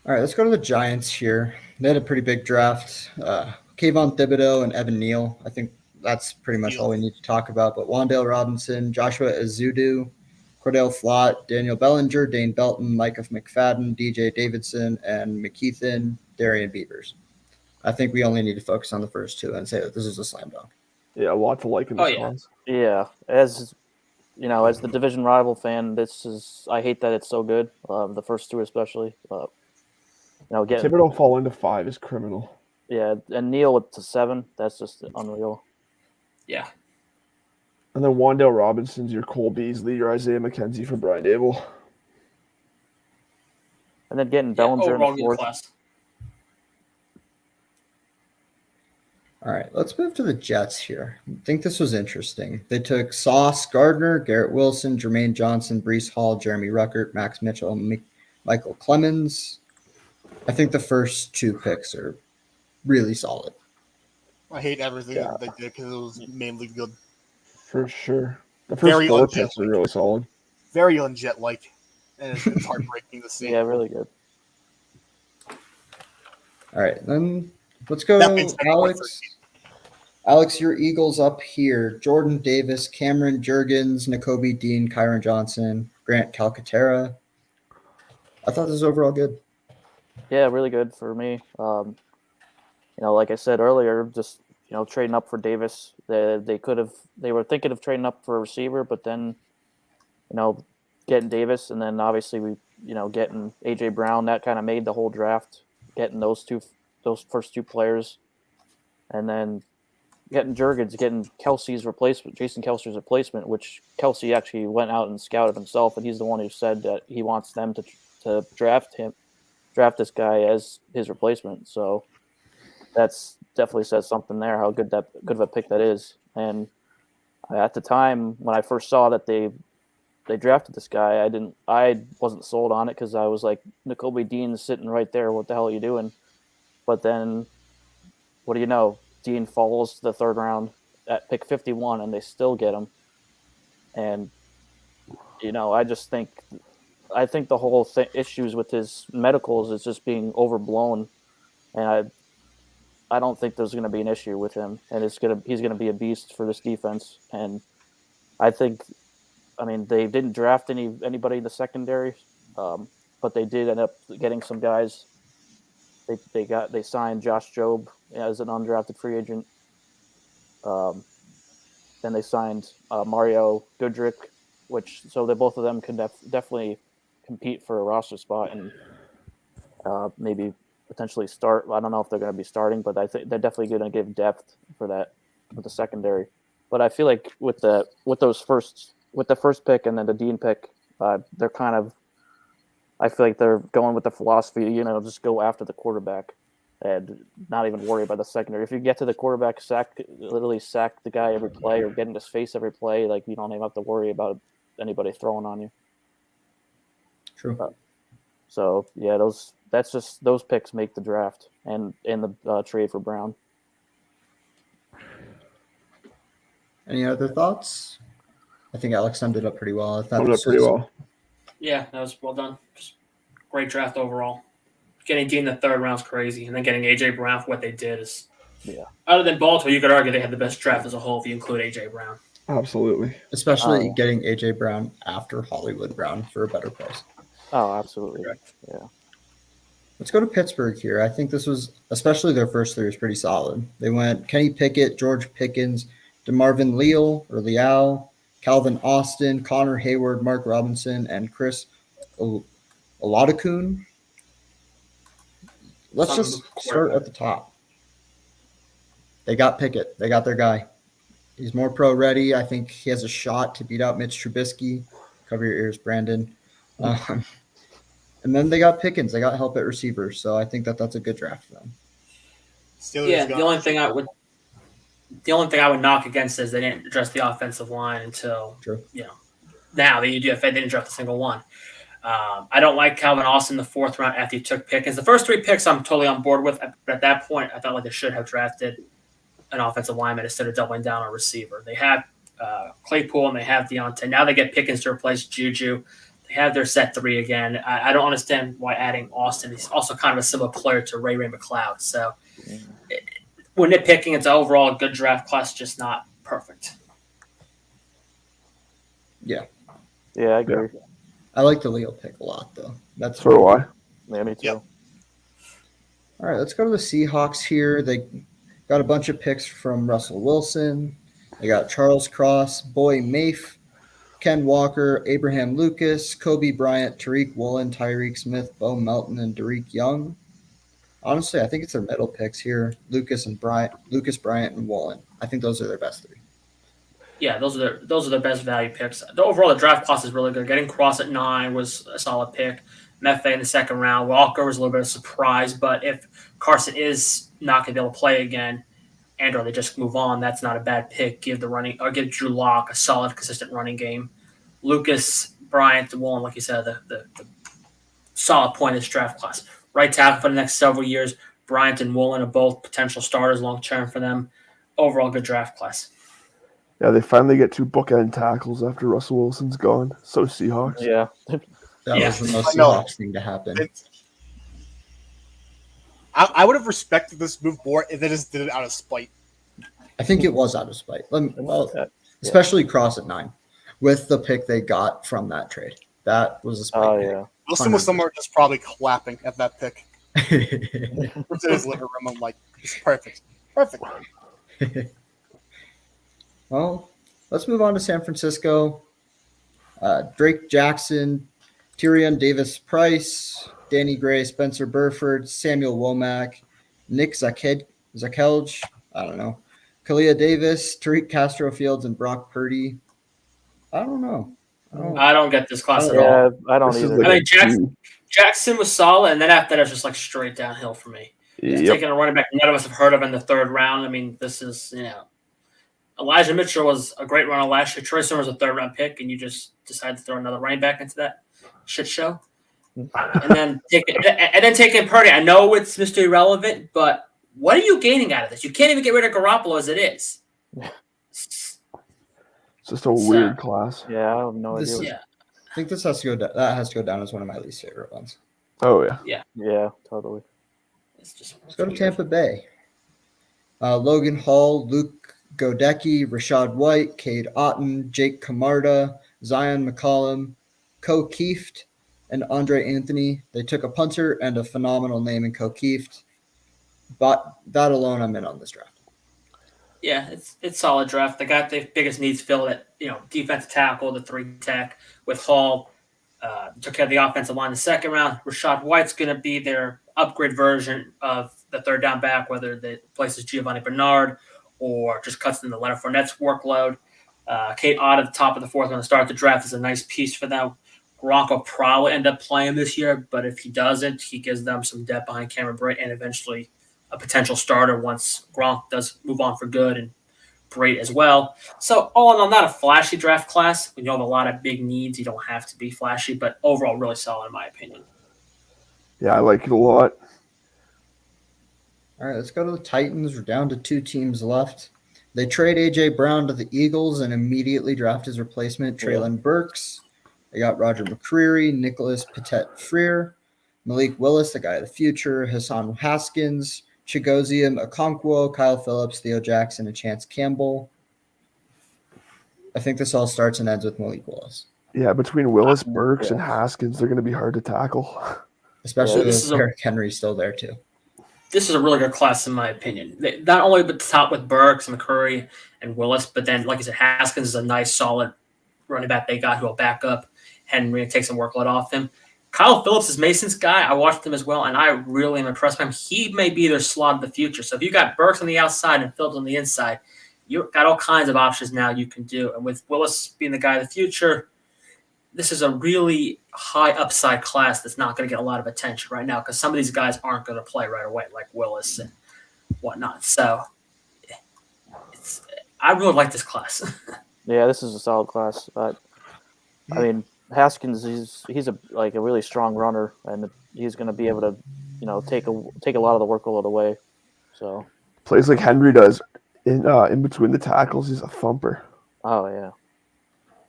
All right, let's go to the Giants here. They had a pretty big draft. Kayvon Thibodeau and Evan Neal. I think that's pretty much all we need to talk about. But Wandale Robinson, Joshua Azudu, Cordell Flott, Daniel Bellinger, Dane Belton, Micah McFadden, DJ Davidson, and McKeithen, Darian Beavers. I think we only need to focus on the first 2 and say that this is a slam dunk. Yeah, a lot to like in this class. Yeah, as you know, as the division rival fan, I hate that it's so good. The first 2 especially. Getting Thibodeau fall into 5 is criminal. Yeah, and Neal to 7. That's just unreal. Yeah. And then Wandale Robinson's your Cole Beasley, your Isaiah McKenzie for Brian Dable. And then getting Bellinger in the 4th. Class. All right, let's move to the Jets here. I think this was interesting. They took Sauce Gardner, Garrett Wilson, Jermaine Johnson, Breece Hall, Jeremy Ruckert, Max Mitchell, and Michael Clemens. I think the first 2 picks are really solid. I hate everything that they did because it was mainly good. For sure. The first 4 picks are really solid. Very unjet-like. And it's heartbreaking to see. Yeah, really good. All right, then let's go, Alex. Alex, your Eagles up here. Jordan Davis, Cameron Jurgens, Nakobe Dean, Kyron Johnson, Grant Calcaterra. I thought this was overall good. Yeah, really good for me. Like I said earlier, just trading up for Davis. They were thinking of trading up for a receiver, but then getting Davis, and then obviously we getting AJ Brown, that kind of made the whole draft. Getting those first 2 players, and then getting Jurgens, getting Kelsey's replacement, Jason Kelsey's replacement, which Kelsey actually went out and scouted himself, and he's the one who said that he wants them to draft this guy as his replacement. So that's definitely says something there, how good of a pick that is. And at the time when I first saw that they drafted this guy, I wasn't sold on it because I was like, Nakobe Dean's sitting right there. What the hell are you doing? But then, what do you know? Dean falls to the 3rd round at pick 51, and they still get him. And I think the whole issues with his medicals is just being overblown, and I don't think there's going to be an issue with him, and he's going to be a beast for this defense. And I think, they didn't draft anybody in the secondary, but they did end up getting some guys. They signed Josh Jobe as an undrafted free agent. Then they signed Mario Goodrick, so that both of them can definitely compete for a roster spot and maybe potentially start. I don't know if they're going to be starting, but I think they're definitely going to give depth for that with the secondary. But I feel like with the first pick and then the Dean pick, they're kind of. I feel like they're going with the philosophy, just go after the quarterback and not even worry about the secondary. If you get to the quarterback, literally sack the guy every play or get in his face every play, like you don't even have to worry about anybody throwing on you. True. So yeah, those picks make the draft and the trade for Brown. Any other thoughts? I think Alex summed it up pretty well. I thought Summed it up pretty well. Yeah, that was well done. Just great draft overall. Getting Dean in the 3rd round is crazy, and then getting AJ Brown for what they did is. Yeah. Other than Baltimore, you could argue they had the best draft as a whole if you include AJ Brown. Absolutely. Especially getting AJ Brown after Hollywood Brown for a better price. Oh, absolutely. Correct. Yeah. Let's go to Pittsburgh here. I think this was, especially their first 3 was pretty solid. They went Kenny Pickett, George Pickens, DeMarvin Leal, Calvin Austin, Connor Hayward, Mark Robinson, and Chris Oladokun. Let's just start at the top. They got Pickett. They got their guy. He's more pro ready. I think he has a shot to beat out Mitch Trubisky. Cover your ears, Brandon. And then they got Pickens. They got help at receiver. So I think that's a good draft for them. The only thing I would The only thing I would knock against is they didn't address the offensive line until True. now the UDFA they didn't draft a single one. I don't like Calvin Austin in the 4th round after he took Pickens. The first 3 picks I'm totally on board with. But at that point, I felt like they should have drafted an offensive lineman instead of doubling down on a receiver. They have Claypool and they have Deontay. Now they get Pickens to replace Juju. They have their set 3 again. I don't understand why adding Austin. He's also kind of a similar player to Ray McLeod. So we're nitpicking. It's overall a good draft class, just not perfect. Yeah. Yeah, I agree. I like the Leo pick a lot, though. That's So do I. Yeah, me too. Yep. All right, let's go to the Seahawks here. They got a bunch of picks from Russell Wilson. They got Charles Cross, Boy Mafe, Ken Walker, Abraham Lucas, Kobe Bryant, Tariq Woolen, Tyreek Smith, Bo Melton, and Derek Young. Honestly, I think it's their middle picks here. Lucas, Bryant, and Woolen. I think those are their best 3. Yeah, those are their best value picks. Overall, the draft class is really good. Getting Cross at 9 was a solid pick. Mefe in the 2nd round. Walker was a little bit of a surprise, but if Carson is not going to be able to play again, or they just move on, that's not a bad pick. Give Drew Lock a solid, consistent running game. Lucas, Bryant, and Woolen, like you said, the solid point of this draft class. Right tackle for the next several years. Bryant and Woolen are both potential starters long term for them. Overall, good draft class. Yeah, they finally get 2 bookend tackles after Russell Wilson's gone. So Seahawks. Yeah. That was the most I know. Seahawks thing to happen. I would have respected this move more if they just did it out of spite. I think it was out of spite. Especially Cross at 9 with the pick they got from that trade. That was a spite. Oh, yeah. Wilson was somewhere just probably clapping at that pick. It's in his living room. I'm like, it's perfect. Perfect. Well, let's move on to San Francisco. Drake Jackson, Tyrion Davis-Price, Danny Gray, Spencer Burford, Samuel Womack, Nick Zakelj, I don't know, Kalia Davis, Tariq Castro Fields, and Brock Purdy. I don't know. I don't get this class at all. Yeah, I don't This is either. like I mean, a Jackson was solid, and then after that, it was just like straight downhill for me. He's Yep. taking a running back none of us have heard of in the 3rd round. I mean, this is, Elijah Mitchell was a great runner last year. Troy Summer was a 3rd round pick, and you just decided to throw another running back into that shit show. And then taking Purdy. I know it's Mr. Irrelevant, but what are you gaining out of this? You can't even get rid of Garoppolo as it is. It's just a weird class. Yeah, I have no This- idea. Yeah. I think this has to go down. That has to go down as one of my least favorite ones. Oh, yeah. Yeah, totally. It's just Let's go to Tampa Bay. Logan Hall, Luke Godecki, Rashad White, Cade Otton, Jake Camarda, Zion McCollum, Ko Kieft, and Andre Anthony. They took a punter and a phenomenal name in Ko Kieft. But that alone, I'm in on this draft. Yeah, it's solid draft. They got the biggest needs filled at defensive tackle, the 3 tech with Hall. Took care of the offensive line in the 2nd round. Rashad White's going to be their upgrade version of the 3rd down back, whether it replaces Giovanni Bernard or just cuts in the Leonard Fournette's workload. Kate Ott at the top of the 4th round to start the draft is a nice piece for them. Gronk will probably end up playing this year, but if he doesn't, he gives them some depth behind Cameron Brate and eventually a potential starter once Gronk does move on for good and Brate as well. So all in all, not a flashy draft class. When you have a lot of big needs, you don't have to be flashy, but overall really solid in my opinion. Yeah, I like it a lot. All right, let's go to the Titans. We're down to 2 teams left. They trade A.J. Brown to the Eagles and immediately draft his replacement, Traylon Burks. They got Roger McCreary, Nicholas Petit-Frere, Malik Willis, the guy of the future, Hassan Haskins, Chigozie Okonkwo, Kyle Phillips, Theo Jackson, and Chance Campbell. I think this all starts and ends with Malik Willis, Yeah, between Willis, Burks, and Haskins, they're going to be hard to tackle. especially this with is Derrick Henry still there too. This is a really good class in my opinion. Not only at the top with Burks and McCurry and Willis, but then, like I said, Haskins is a nice, solid running back they got who will back up Henry and take some workload off him. Kyle Phillips is Mason's guy. I watched him as well, and I really am impressed by him. He may be their slot of the future. So if you got Burks on the outside and Phillips on the inside, you've got all kinds of options now you can do. And with Willis being the guy of the future, this is a really high upside class that's not going to get a lot of attention right now because some of these guys aren't going to play right away, like Willis and whatnot. So I really like this class. Yeah, this is a solid class. I mean, Haskins, he's a really strong runner, and he's going to be able to, take a lot of the workload away. So. Plays like Henry does in between the tackles. He's a thumper. Oh yeah.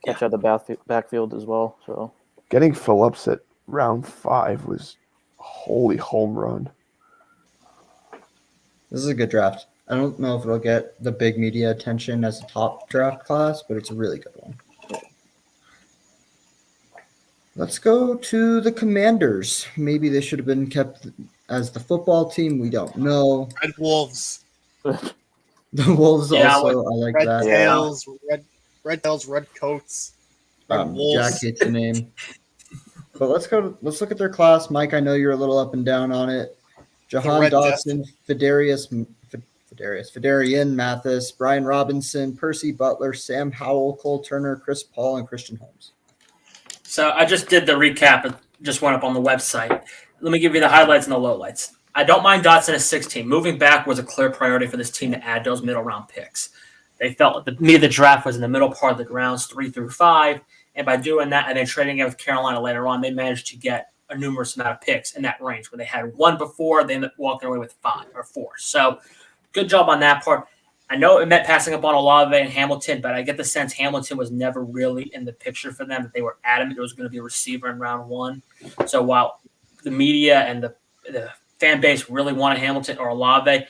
Catch out the backfield as well. So. Getting Phillips at round 5 was a holy home run. This is a good draft. I don't know if it'll get the big media attention as a top draft class, but it's a really good one. Let's go to the Commanders. Maybe they should have been kept as the football team. We don't know. Red Wolves. The Wolves Yeah, also, I like Red that. tails, red tails, red coats. Red wolves. Jack hates the name. But let's look at their class. Mike, I know you're a little up and down on it. Jahan Red Dotson, Fedarian Mathis, Brian Robinson, Percy Butler, Sam Howell, Cole Turner, Chris Paul, and Christian Holmes. So I just did the recap. It just went up on the website. Let me give you the highlights and the lowlights. I don't mind Dotson at 16. Moving back was a clear priority for this team to add those middle round picks. They felt the draft was in the middle part of the rounds 3 through 5. And by doing that and then trading it with Carolina later on, they managed to get a numerous amount of picks in that range. When they had 1 before, they ended up walking away with 5 or 4. So good job on that part. I know it meant passing up on Olave and Hamilton, but I get the sense Hamilton was never really in the picture for them, that they were adamant it was going to be a receiver in round 1. So while the media and the fan base really wanted Hamilton or Olave,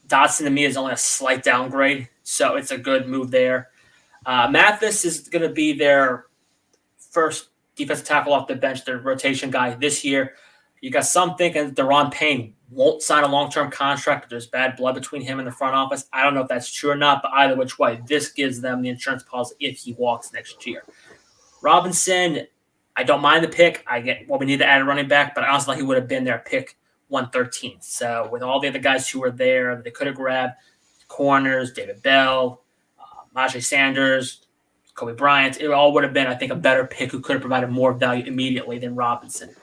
Dotson to me is only a slight downgrade. So it's a good move there. Mathis is going to be their first defensive tackle off the bench, their rotation guy this year. You got some thinking Deron Payne won't sign a long-term contract. There's bad blood between him and the front office. I don't know if that's true or not, but either which way, this gives them the insurance policy if he walks next year. Robinson, I don't mind the pick. I get we need to add a running back, but I also thought he would have been their pick 113. So with all the other guys who were there, they could have grabbed corners, David Bell, Najee Sanders, Kobe Bryant. It all would have been, I think, a better pick who could have provided more value immediately than Robinson.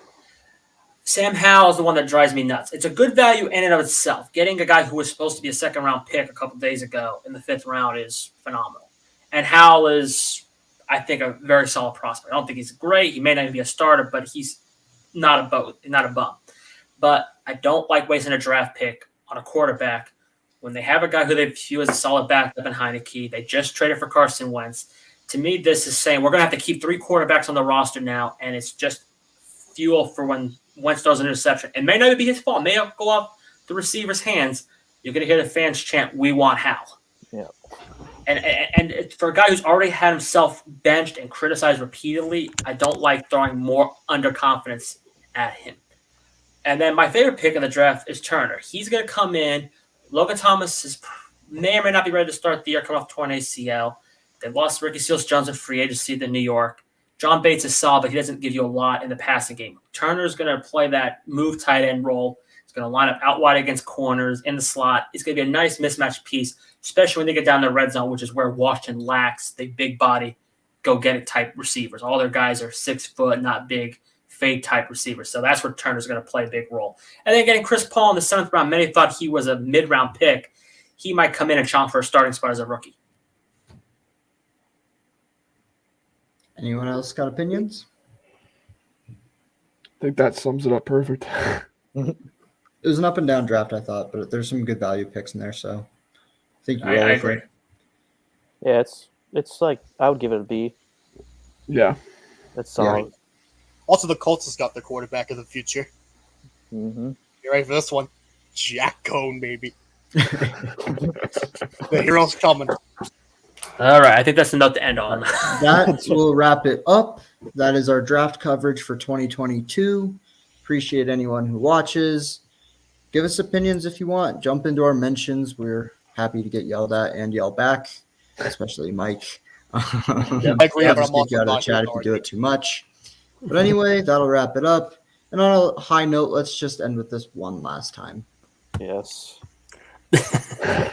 Sam Howell is the one that drives me nuts. It's a good value in and of itself. Getting a guy who was supposed to be a second-round pick a couple days ago in the 5th round is phenomenal. And Howell is, I think, a very solid prospect. I don't think he's great. He may not even be a starter, but he's not a bum. But I don't like wasting a draft pick on a quarterback when they have a guy who they view as a solid backup in Heineke. They just traded for Carson Wentz. To me, this is saying we're going to have to keep 3 quarterbacks on the roster now, and it's just fuel for when Wentz throws an interception. It may not be his fault. It may not go off the receiver's hands. You're going to hear the fans chant, "We want Hal." Yeah. And for a guy who's already had himself benched and criticized repeatedly, I don't like throwing more underconfidence at him. And then my favorite pick in the draft is Turner. He's going to come in. Logan Thomas may or may not be ready to start the year coming off torn ACL. They lost Ricky Seals-Jones in free agency to New York. John Bates is solid, but he doesn't give you a lot in the passing game. Turner's going to play that move tight end role. He's going to line up out wide against corners in the slot. It's going to be a nice mismatch piece, especially when they get down the red zone, which is where Washington lacks the big body, go-get-it type receivers. All their guys are 6 foot, not big, fade type receivers. So that's where Turner's going to play a big role. And then getting Chris Paul in the 7th round, many thought he was a mid-round pick. He might come in and challenge for a starting spot as a rookie. Anyone else got opinions? I think that sums it up perfect. It was an up and down draft, I thought, but there's some good value picks in there, so I think I agree. Yeah, it's like I would give it a B. Yeah. That's solid. Yeah. Also, the Colts has got the quarterback of the future. Mm-hmm. You ready for this one? Jack Cohn, baby. The hero's coming. All right, I think that's the note to end on. That will wrap it up. That is our draft coverage for 2022. Appreciate anyone who watches. Give us opinions if you want. Jump into our mentions. We're happy to get yelled at and yell back, especially Mike. Mike, we have I'll just our kick you out of the monster chat if you do it too much. But anyway, that'll wrap it up. And on a high note, let's just end with this one last time. Yes.